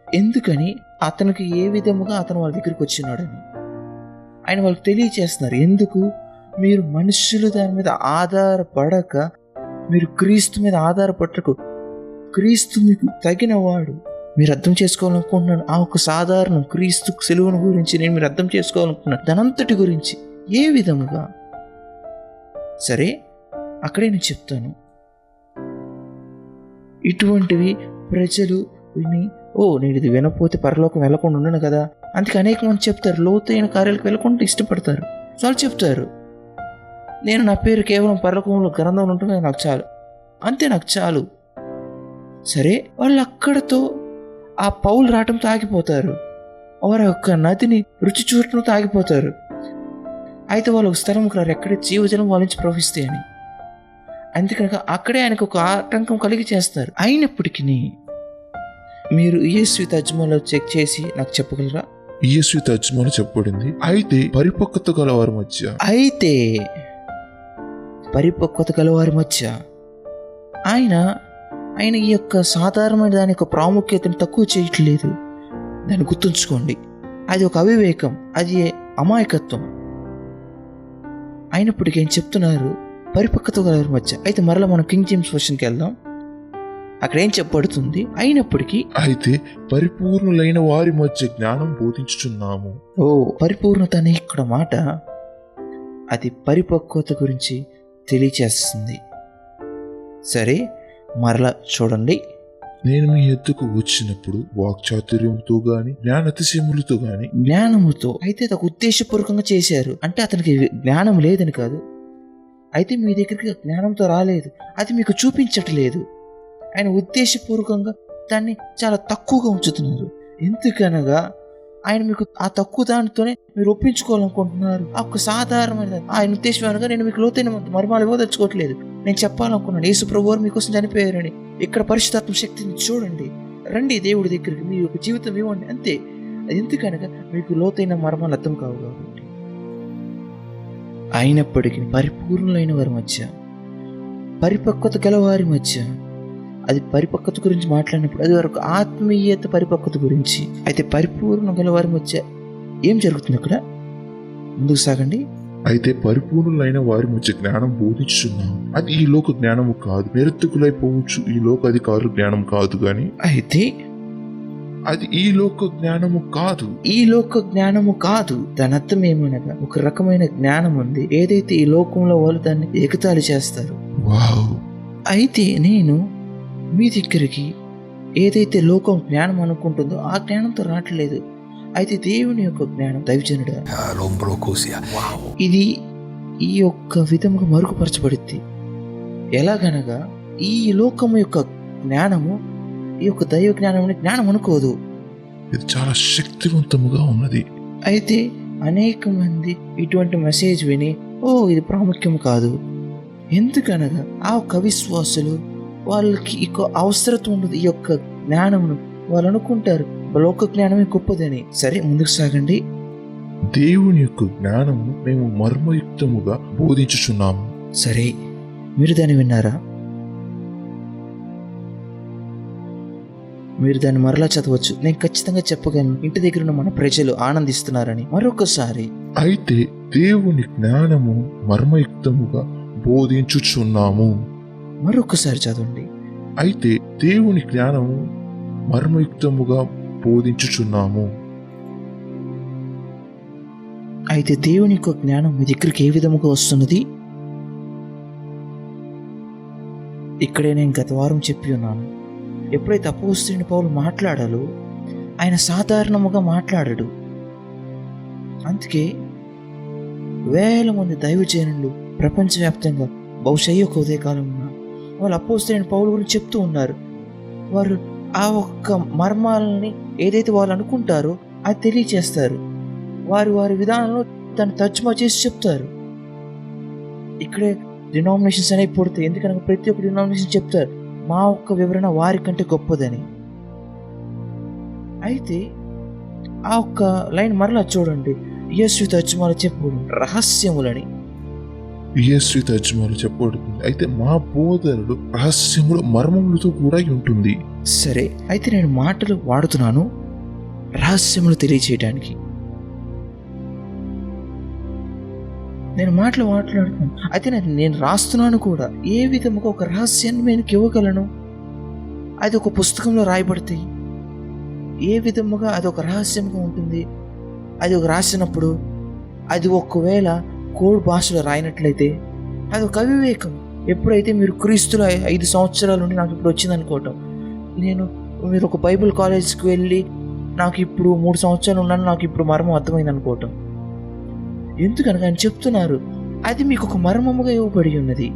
ఎందుకని, అతనికి ఏ విధముగా అతను వాళ్ళ దగ్గరికి వచ్చినాడని ఆయన వాళ్ళకి తెలియచేస్తున్నారు. ఎందుకు? మీరు మనుషులు దాని మీద ఆధారపడక, మీరు క్రీస్తు మీద ఆధారపడకు. క్రీస్తు మీకు తగిన వాడు. మీరు అర్థం చేసుకోవాలనుకుంటున్నాను ఆ ఒక సాధారణ క్రీస్తు సిలువను గురించి నేను మీరు అర్థం చేసుకోవాలనుకుంటున్నాను, దానంతటి గురించి ఏ విధముగా. సరే, అక్కడే నేను చెప్తాను. ఇటువంటివి ప్రజలు విని, నేను ఇది వినపోతే పరలోకం వెళ్ళకుండా ఉన్నాను కదా, అందుకే అనేక మంది చెప్తారు, లోతైన కార్యాలకు వెళ్ళకుండా ఇష్టపడతారు. వాళ్ళు చెప్తారు, నేను నా పేరు కేవలం పరలోకంలో గ్రంథంలో ఉంటుందో నాకు చాలు, అంతే నాకు చాలు. సరే, వాళ్ళు అక్కడతో ఆ పౌలు రావటంతో ఆగిపోతారు. వారి యొక్క నదిని రుచి చూడటంతో ఆగిపోతారు. అయితే వాళ్ళు ఒక స్థలంకి రారు, ఎక్కడే జీవజలం వాళ్ళ నుంచి ప్రవహిస్తాయి అని. అందుకనక అక్కడే ఆయనకు ఒక ఆటంకం కలిగి చేస్తారు. అయినప్పటికీ మీరు ESV తర్జుమాలో చెక్ చేసి నాకు చెప్పగలరా? ESV తర్జుమాలో చెప్పబడింది, అయితే పరిపక్వత గలవారి మధ్య ఆయన ఈ యొక్క సాధారణమైన దాని యొక్క ప్రాముఖ్యతను తక్కువ చేయట్లేదు. దాన్ని గుర్తుంచుకోండి, అది ఒక అవివేకం, అది అమాయకత్వం. అయినప్పటికీ ఏం చెప్తున్నారు? పరిపక్వత గలవారి మధ్య. అయితే మరలా మనం కింగ్ జేమ్స్ వర్షన్కి వెళ్దాం. అక్కడ ఏం చెప్పబడుతుంది? అయితే పరిపూర్ణులైన వారి మధ్య జ్ఞానం బోధించుచున్నాము. పరిపూర్ణత అనే ఇక్కడ మాట అది పరిపక్వత గురించి తెలియచేస్తుంది. సరే, మరలా చూడండి. నేను మీ ఎద్దుకు వచ్చినప్పుడు వాక్చాతుర్యంతో గాని జ్ఞానతిశయములతో గాని. జ్ఞానముతో అయితే అది ఉద్దేశపూర్వకంగా చేశారు, అంటే అతనికి జ్ఞానం లేదని కాదు. అయితే మీ దగ్గరికి జ్ఞానంతో రాలేదు, అది మీకు చూపించట్లేదు. ఆయన ఉద్దేశపూర్వకంగా దాన్ని చాలా తక్కువగా ఉంచుతున్నారు. ఎందుకనగా ఆయన మీకు ఆ తక్కువ దానితోనే మీరు ఒప్పించుకోవాలనుకుంటున్నారు. ఆ ఒక్క సాధారణమైన ఆయన ఉద్దేశం అనగా నేను మీకు లోతైన మర్మాలు ఇవ్వదలుచుకోవట్లేదు. నేను చెప్పాలనుకున్నాను యేసు ప్రభువారు మీకోసం చనిపోయారని. ఇక్కడ పరిశుద్ధాత్మ శక్తిని చూడండి, రండి దేవుడి దగ్గరికి, మీ యొక్క జీవితం ఇవ్వండి, అంతే. ఎందుకనగా మీకు లోతైన మర్మాలు అర్థం కావు కాబట్టి. అయినప్పటికీ పరిపూర్ణులైన వారి మధ్య, పరిపక్వత గలవారి మధ్య, అది పరిపక్వత గురించి మాట్లాడినప్పుడు అది వరకు ఆత్మీయత పరిపక్వత గురించి. అయితే పరిపూర్ణ గలవారి మధ్య ఏం జరుగుతుంది అక్కడ? ముందుకు సాగండి. అయితే పరిపూర్ణులైన వారి మధ్య జ్ఞానం బోధించుచున్నాము. అది ఈ లోక జ్ఞానము కాదు, నిరర్థకులైపోవచ్చు ఈ లోక అధికారుల జ్ఞానం కాదు గాని. అయితే అది ఈ లోక జ్ఞానము కాదు. దాని అర్థం ఏమనగా ఒక రకమైన జ్ఞానం ఉంది, ఏదైతే ఈ లోకంలో వాళ్ళు దాన్ని ఎగతాళి చేస్తారు. అయితే నేను మీ దగ్గరికి ఏదైతే లోకం జ్ఞానం అనుకుంటుందో ఆ జ్ఞానంతో రావట్లేదు. అయితే దేవుని యొక్క జ్ఞానం, దైవజనుడా, ఇది ఈ యొక్క విధముగా మరుగుపరచబడింది. ఎలాగనగా ఈ లోకము యొక్క జ్ఞానము ఈ యొక్క దైవ జ్ఞానం అనుకోదు. ఇది చాలా శక్తివంతముగా ఉన్నది. అయితే అనేక మంది ఇటువంటి మెసేజ్ విని ఇది ప్రాముఖ్యం కాదు. ఎందుకనగా ఆ ఒక్క విశ్వాసులు వాళ్ళకి అవసరం ఉండదు. ఈ యొక్క జ్ఞానమును వాళ్ళు అనుకుంటారు లోక జ్ఞానమే గొప్పదని. సరే, ముందుకు సాగండి. దేవుని యొక్క జ్ఞానము మేము మర్మయుక్తముగా బోధించుచున్నాము. సరే, మీరు దాన్ని విన్నారా? మీరు దాన్ని మరలా చదవచ్చు. నేను ఖచ్చితంగా చెప్పగలను, ఇంటి దగ్గర ఉన్న మన ప్రజలు ఆనందిస్తున్నారని. మరొకసారి, అయితే దేవుని జ్ఞానము మర్మయుక్తముగా బోధించుచున్నాము. మరొకసారి చదవండి. అయితే దేవుని జ్ఞానము మర్మయుక్తముగా బోధించుచున్నాము. అయితే దేవుని యొక్క జ్ఞానం మీ దగ్గరికి ఏ విధముగా వస్తున్నది? ఇక్కడే నేను గత వారం చెప్పి ఉన్నాను, ఎప్పుడైతే అపోస్తలుడైన పౌలు మాట్లాడాలో ఆయన సాధారణముగా మాట్లాడాడు. అందుకే వేల మంది దైవజనులు ప్రపంచవ్యాప్తంగా బహుశా ఒక ఉదయకాలం వాళ్ళు అపోస్తలుడైన పౌలు గురించి చెప్తూ ఉన్నారు. వారు ఆ ఒక్క మర్మాలని ఏదైతే వాళ్ళు అనుకుంటారో అది తెలియచేస్తారు. వారి వారి విధానంలో దాన్ని తర్జుమా చేసి చెప్తారు. ఇక్కడే డినామినేషన్స్ అనేవి పుడతాయి. ఎందుకనగా ప్రతి ఒక్క డినామినేషన్ చెప్తారు మా ఒక్క వివరణ వారి కంటే గొప్పదని. అయితే ఆ ఒక్క లైన్ మరలా చూడండి, యేసు తర్జుమాలు చెప్పు రహస్యములని. యేసు తర్జుమాలు చెప్పబడుతుంది. అయితే మా బోధనలు రహస్యములు మర్మములతో కూడా ఉంటుంది. సరే, అయితే నేను మాటలు వాడుతున్నాను రహస్యములు తెలియచేయడానికి. నేను మాటలు మాట్లాడుతున్నాను, అయితే నేను రాస్తున్నాను కూడా. ఏ విధముగా ఒక రహస్యాన్ని నేను ఇవ్వగలను? అది ఒక పుస్తకంలో రాయబడితే ఏ విధముగా అది ఒక రహస్యంగా ఉంటుంది? అది ఒక రాసినప్పుడు అది ఒకవేళ కోడ్ భాషలో రాయినట్లయితే అది ఒక అవివేకం. ఎప్పుడైతే మీరు క్రీస్తులో 5 సంవత్సరాల నుండి నాకు ఇప్పుడు వచ్చింది అనుకోవటం, మీరు ఒక బైబిల్ కాలేజ్కి వెళ్ళి నాకు ఇప్పుడు 3 సంవత్సరాలు ఉన్నాను, నాకు ఇప్పుడు మర్మం అర్థమైంది అనుకోవటం. ఎందుకనగా ఆయన చెప్తున్నారు అది మీకు ఒక మర్మముగా ఇవ్వబడి ఉన్నది.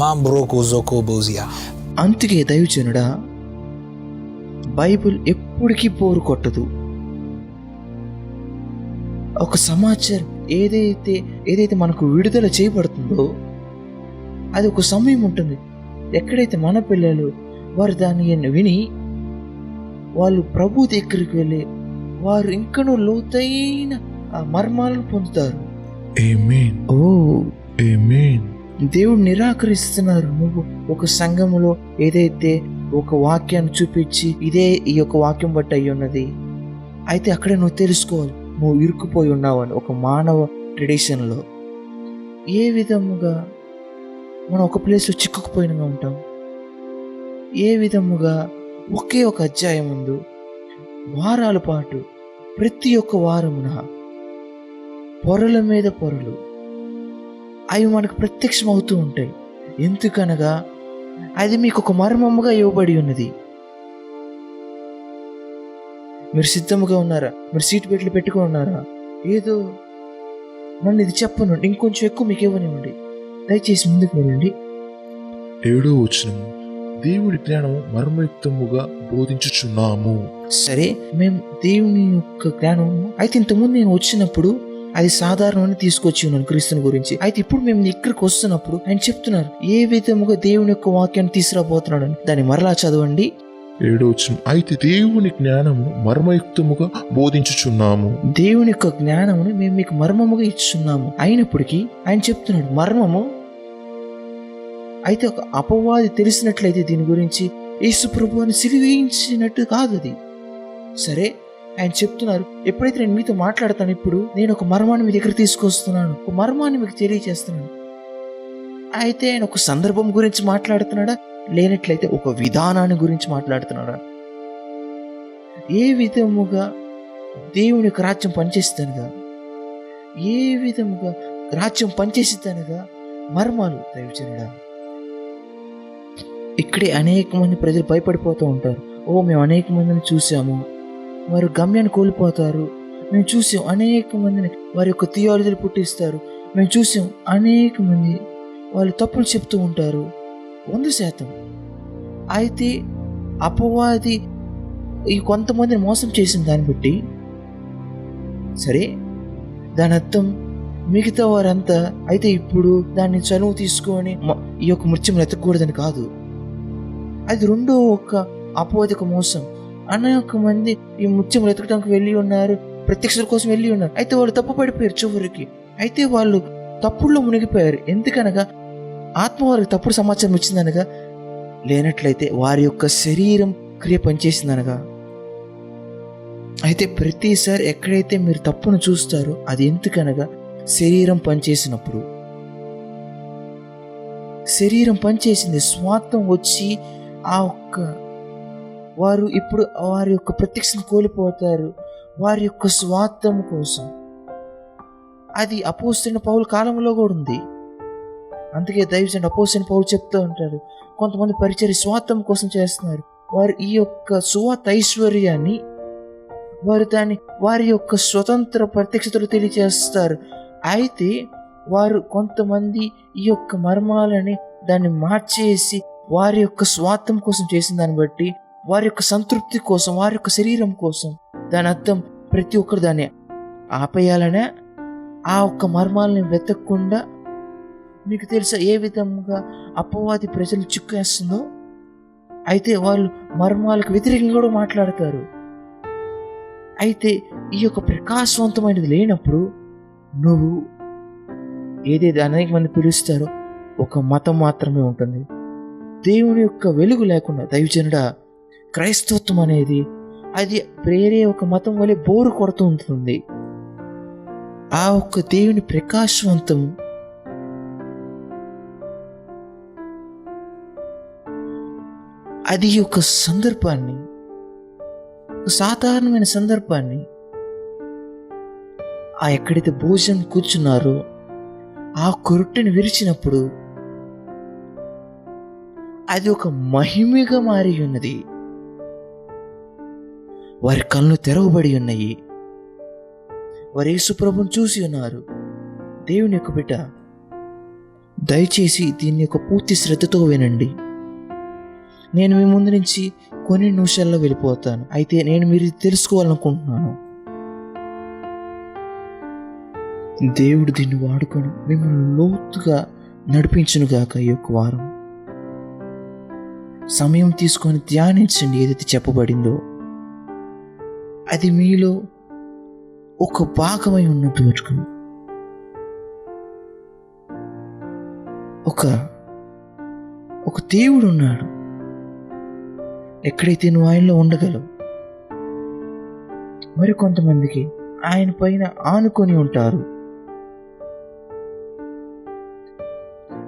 Mambroko zoko bozia. అందుకే దైవజనుడా, బైబిల్ ఎప్పటికీ పోరు కొట్టదు. ఒక సమాచారం ఏదైతే మనకు విడుదల చేయబడుతుందో అది ఒక సమయం ఉంటుంది. ఎక్కడైతే మన పిల్లలు వారు దాన్ని విని వాళ్ళు ప్రభు దగ్గరికి వెళ్ళి వారు ఇంకనూ లోతైన ఆ మర్మాలను పొందుతారు. ఆమేన్. ఓ ఆమేన్. దేవుడు నిరాకరిస్తున్నారు. నువ్వు ఒక సంఘములో ఏదైతే ఒక వాక్యాన్ని చూపించి ఇదే ఈ యొక్క వాక్యం బట్టి అయి ఉన్నది, అయితే అక్కడే నువ్వు తెలుసుకోవాలి నువ్వు ఇరుక్కుపోయి ఉన్నావని. ఒక మానవ ట్రెడిషన్లో ఏ విధముగా మనం ఒక ప్లేస్లో చిక్కుకుపోయినగా ఉంటాం, ఏ విధముగా ఒకే ఒక అధ్యాయం ముందు వారాల పాటు ప్రతి ఒక్క వారమున పొరల మీద పొరలు అవి మనకు ప్రత్యక్షం అవుతూ ఉంటాయి. ఎందుకనగా అది మీకు ఒక మర్మముగా ఇవ్వబడి ఉన్నది. మీరు సిద్ధముగా ఉన్నారా? మీరు సీట్ బెల్ట్లు పెట్టుకుని ఉన్నారా? ఏదో నన్ను ఇది చెప్పను, ఇంకొంచెం ఎక్కువ మీకు ఇవ్వనివ్వండి, దయచేసి ముందుకు వెళ్ళండి. 7వ వచనం, దేవుడి జ్ఞానము మర్మయుక్తముగా బోధించుచున్నాము. సరే, మేము దేవుని యొక్క జ్ఞానం అయితే ఇంతకుముందు నేను వచ్చినప్పుడు అది సాధారణమని తీసుకొచ్చి ఉన్నాను క్రీస్తుని గురించి. అయితే ఇప్పుడు మేము ఇక్కడికి వస్తున్నప్పుడు ఆయన చెప్తున్నారు ఏ విధముగా దేవుని యొక్క వాక్యాన్ని తీసుకురాబోతున్నాడు అని. దాన్ని మరలా చదవండి. 7వ వచనం, అయితే దేవుని జ్ఞానము మర్మయుక్తముగా బోధించుచున్నాము. దేవుని యొక్క జ్ఞానమును మేము మీకు మర్మముగా ఇచ్చున్నాము. అయినప్పటికీ ఆయన చెప్తున్నాడు మర్మము. అయితే ఒక అపవాది తెలిసినట్లయితే దీని గురించి యేసు ప్రభువుని సిలువేయించినట్టు కాదు అది. సరే, ఆయన చెప్తున్నారు ఎప్పుడైతే నేను మీతో మాట్లాడతాను ఇప్పుడు నేను ఒక మర్మాన్ని మీ దగ్గర తీసుకొస్తున్నాను, ఒక మర్మాన్ని మీకు తెలియజేస్తున్నాను. అయితే ఆయన ఒక సందర్భం గురించి మాట్లాడుతున్నాడా, లేనట్లయితే ఒక విధానాన్ని గురించి మాట్లాడుతున్నాడా? ఏ విధముగా దేవుని యొక్క రాజ్యం పనిచేస్తానుగా, ఏ విధముగా రాజ్యం పనిచేస్తానుగా మర్మాలు దైవజనుడా. ఇక్కడే అనేక మంది ప్రజలు భయపడిపోతూ ఉంటారు. మేము అనేక మందిని చూసాము, వారు గమ్యాన్ని కోల్పోతారు. మేము చూసాం అనేక మందిని వారి యొక్క థియాలజీలు పుట్టిస్తారు. మేము చూసాం అనేక మంది వాళ్ళు తప్పులు చెప్తూ ఉంటారు 100%. అయితే అపవాది ఈ కొంతమందిని మోసం చేసిన దాన్ని బట్టి సరే దాని అర్థం మిగతా వారంతా అయితే ఇప్పుడు దాన్ని చనువు తీసుకొని ఈ యొక్క మృత్యుములు ఎత్తకూడదని కాదు. అది రెండో ఒక అపవాదిక మోసం. అనేక మంది ఈ ముత్యములు ఎతకడానికి వెళ్ళి ఉన్నారు, ప్రత్యక్షల కోసం వెళ్ళి ఉన్నారు. అయితే వాళ్ళు తప్పు పడిపోయారు చివరికి. అయితే వాళ్ళు తప్పుల్లో మునిగిపోయారు. ఎందుకనగా ఆత్మ వారికి తప్పుడు సమాచారం ఇచ్చిందనగా, లేనట్లయితే వారి యొక్క శరీరం క్రియ పనిచేసిందనగా. అయితే ప్రతిసారి ఎక్కడైతే మీరు తప్పును చూస్తారో అది ఎందుకనగా శరీరం పనిచేసినప్పుడు. శరీరం పనిచేసింది, స్వార్థం వచ్చి ఆ ఒక్క వారు ఇప్పుడు వారి యొక్క ప్రత్యక్షను కోల్పోతారు వారి యొక్క స్వార్థం కోసం. అది అపోస్తలుడైన పౌలు కాలంలో కూడా ఉంది. అందుకే దైవజనుడు అపోస్తలుడైన పౌలు చెప్తూ ఉంటాడు, కొంతమంది పరిచర్య స్వార్థం కోసం చేస్తున్నారు. వారు ఈ యొక్క సువార్త ఐశ్వర్యాన్ని వారి యొక్క స్వతంత్ర ప్రత్యక్షతలు తెలియజేస్తారు. అయితే వారు కొంతమంది ఈ యొక్క మర్మాలని దాన్ని మార్చేసి వారి యొక్క స్వార్థం కోసం చేసిన దాన్ని బట్టి వారి యొక్క సంతృప్తి కోసం, వారి యొక్క శరీరం కోసం. దాని అర్థం ప్రతి ఒక్కరు దాన్ని ఆపేయాలనే, ఆ ఒక్క మర్మాలని వెతకకుండా. మీకు తెలుసా ఏ విధంగా అపవాది ప్రజలు చిక్కేస్తుందో? అయితే వాళ్ళు మర్మాలకు వ్యతిరేకంగా కూడా మాట్లాడతారు. అయితే ఈ యొక్క ప్రకాశవంతమైనది లేనప్పుడు నువ్వు ఏదైతే అనేక మంది పిలుస్తారో ఒక మతం మాత్రమే ఉంటుంది. దేవుని యొక్క వెలుగు లేకుండా దైవజనుడా, క్రైస్తవత్వం అనేది అది వేరే ఒక మతం వలె బోరు కొడుతూ ఉంటుంది. ఆ ఒక్క దేవుని ప్రకాశవంతం అది ఒక సందర్భాన్ని, ఒక సాధారణమైన సందర్భాన్ని, ఆ ఎక్కడైతే భోజనం కూర్చున్నారో ఆ కొరొట్టెను విరిచినప్పుడు అది ఒక మహిమగా మారి ఉన్నది. వారి కళ్ళు తెరవబడి ఉన్నాయి. వారు యేసు ప్రభువును చూసి ఉన్నారు. దేవుని యొక్క బిడ్డ, దయచేసి దీన్ని యొక్క పూర్తి శ్రద్ధతో వినండి. నేను మీ ముందు నుంచి కొన్ని నిమిషాల్లో వెళ్ళిపోతాను. అయితే నేను మీరు తెలుసుకోవాలనుకుంటున్నాను. దేవుడు దీన్ని వాడుకొని మిమ్మల్ని లోతుగా నడిపించునుగాక. ఈ యొక్క వారం సమయం తీసుకొని ధ్యానించండి. ఏదైతే చెప్పబడిందో అది మీలో ఒక భాగమై ఉన్నట్టు వరకు ఒక దేవుడు ఉన్నాడు. ఎక్కడైతే నువ్వు ఆయనలో ఉండగలవు. మరి కొంతమందికి ఆయన పైన ఆనుకొని ఉంటారు.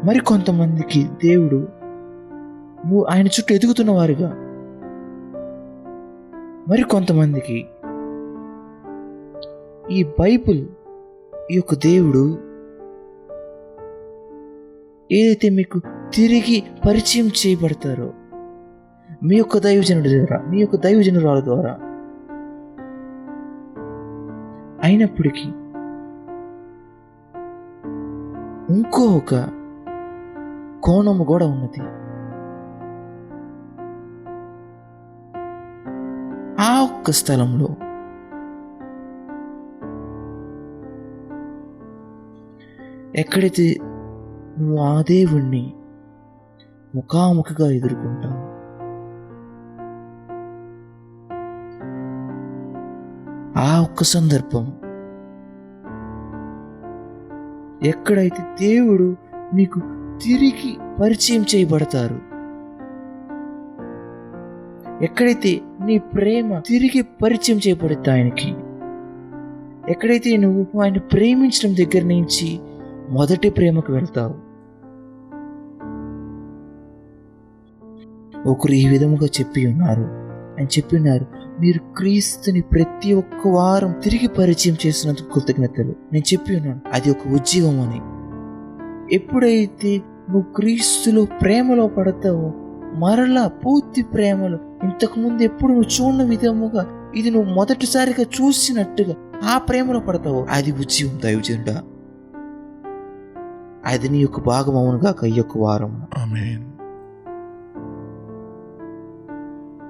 మరి కొంతమందికి దేవుడు ఆయన చుట్టూ ఎదుగుతున్న వారుగా, మరి కొంతమందికి ఈ బైబిల్, ఈ యొక్క దేవుడు ఏదైతే మీకు తిరిగి పరిచయం చేయబడతారో మీ యొక్క దైవజనుడి ద్వారా, మీ యొక్క దైవజనురాల ద్వారా, అయినప్పటికీ ఇంకో ఒక కోణము కూడా ఉన్నది. ఆ ఒక్క స్థలంలో ఎక్కడైతే నువ్వు ఆ దేవుణ్ణి ముఖాముఖిగా ఎదుర్కొంటావు, ఆ ఒక్క సందర్భం ఎక్కడైతే దేవుడు నీకు తిరిగి పరిచయం చేయబడతారు, ఎక్కడైతే నీ ప్రేమ తిరిగి పరిచయం చేయబడుతుంది ఆయనకి, ఎక్కడైతే నువ్వు ఆయన ప్రేమించడం దగ్గర నుంచి మొదటి ప్రేమకు వెళ్తావు. ఒకరు ఈ విధముగా చెప్పి ఉన్నారు. ఆయన చెప్పినారు, మీరు క్రీస్తుని ప్రతి ఒక్క వారం తిరిగి పరిచయం చేసినందుకు కృతజ్ఞతలు. నేను చెప్పి ఉన్నాను, అది ఒక ఉద్యోగం అని. ఎప్పుడైతే నువ్వు క్రీస్తులో ప్రేమలో పడతావో, మరలా పూర్తి ప్రేమలో ఇంతకుముందు ఎప్పుడు నువ్వు చూడని విధముగా ఇది నువ్వు మొదటిసారిగా చూసినట్టుగా ఆ ప్రేమలో పడతావో, అది ఉద్యోగం దైవజనుడా. అది నీ యొక్క భాగం అవునుగా ఈ యొక్క వారం. ఆమేన్.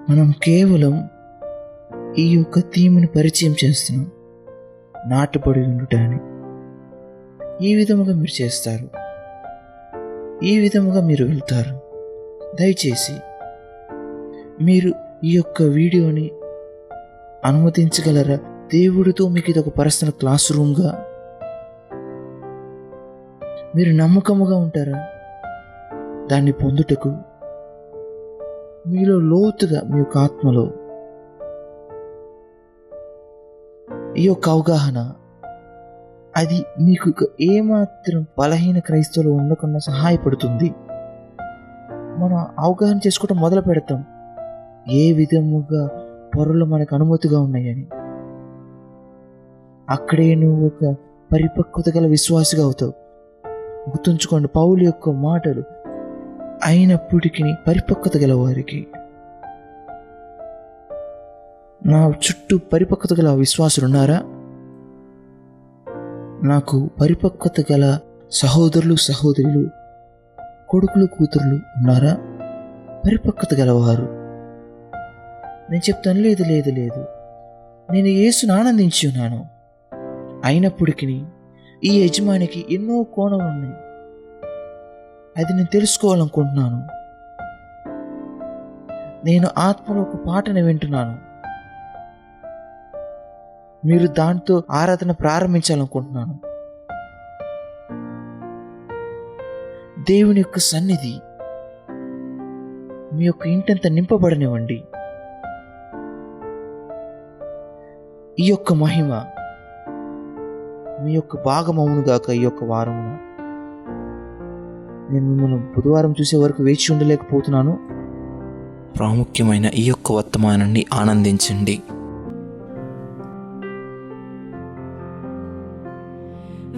మనం కేవలం ఈ యొక్క థీమ్ని పరిచయం చేస్తున్నాం, నాటుబడి ఉండుట అని. ఈ విధముగా మీరు చేస్తారు, ఈ విధముగా మీరు వెళ్తారు. దయచేసి మీరు ఈ యొక్క వీడియోని అనుమతించగలరా? దేవుడితో మీకు ఇది ఒక పర్సనల్ క్లాస్ రూమ్గా మీరు నమ్మకముగా ఉంటారా? దాన్ని పొందుటకు మీలో లోతుగా మీ యొక్క ఆత్మలో ఈ యొక్క అవగాహన అది మీకు ఏమాత్రం బలహీన క్రైస్తవులు ఉండకుండా సహాయపడుతుంది. మనం అవగాహన చేసుకోవటం మొదలు పెడతాం, ఏ విధముగా పొరలు మనకు అనుమతిగా ఉన్నాయని. అక్కడే నువ్వు ఒక పరిపక్వత గల విశ్వాసిగా అవుతావు. గుర్తుంచుకోండి, పౌలు యొక్క మాటలు అయినప్పటికీ పరిపక్వత గల వారికి. నా చుట్టూ పరిపక్వత గల విశ్వాసులు ఉన్నారా? నాకు పరిపక్వత గల సహోదరులు సహోదరులు, కొడుకులు కూతురులు ఉన్నారా? పరిపక్వత గలవారు. నేను చెప్తాను, లేదు లేదు లేదు, నేను యేసును ఆనందించి ఉన్నాను. అయినప్పటికీ ఈ యజమానికి ఎన్నో కోణాలు ఉన్నాయి, అది నేను తెలుసుకోవాలనుకుంటున్నాను. నేను ఆత్మలో ఒక పాటను వింటున్నాను, మీరు దాంతో ఆరాధన ప్రారంభించాలనుకుంటున్నాను. దేవుని యొక్క సన్నిధి మీ యొక్క ఇంటంతా నింపబడనివ్వండి. ఈ యొక్క మహిమ మీ యొక్క భాగమవునుగాక. ఈ యొక్క వారమున నేను మిమ్మల్ని బుధవారం చూసే వరకు వేచి ఉండలేకపోతున్నాను. ప్రాముఖ్యమైన ఈ యొక్క వర్తమానాన్ని ఆనందించండి.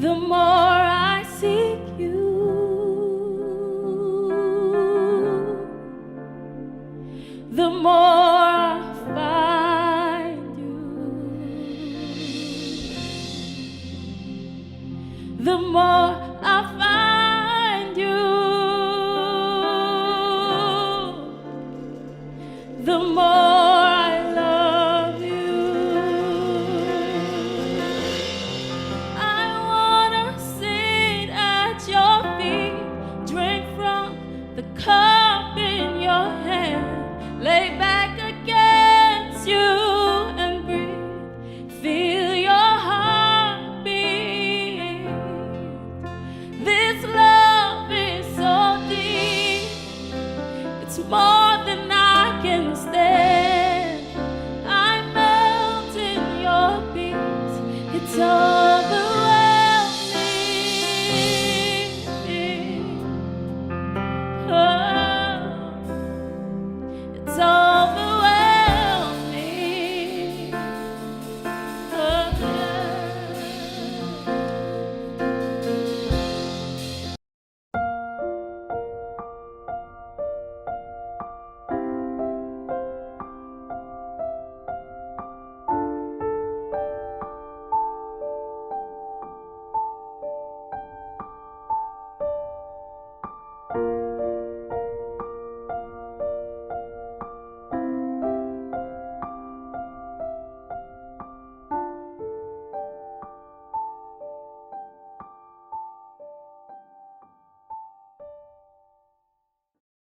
The more I seek you, the more I find you, the more I find you, the more I love you. I wanna sit at your feet, drink from the cup in your hand, lay back against you and breathe, feel your heartbeat. This love is so deep, it's more than I can stand.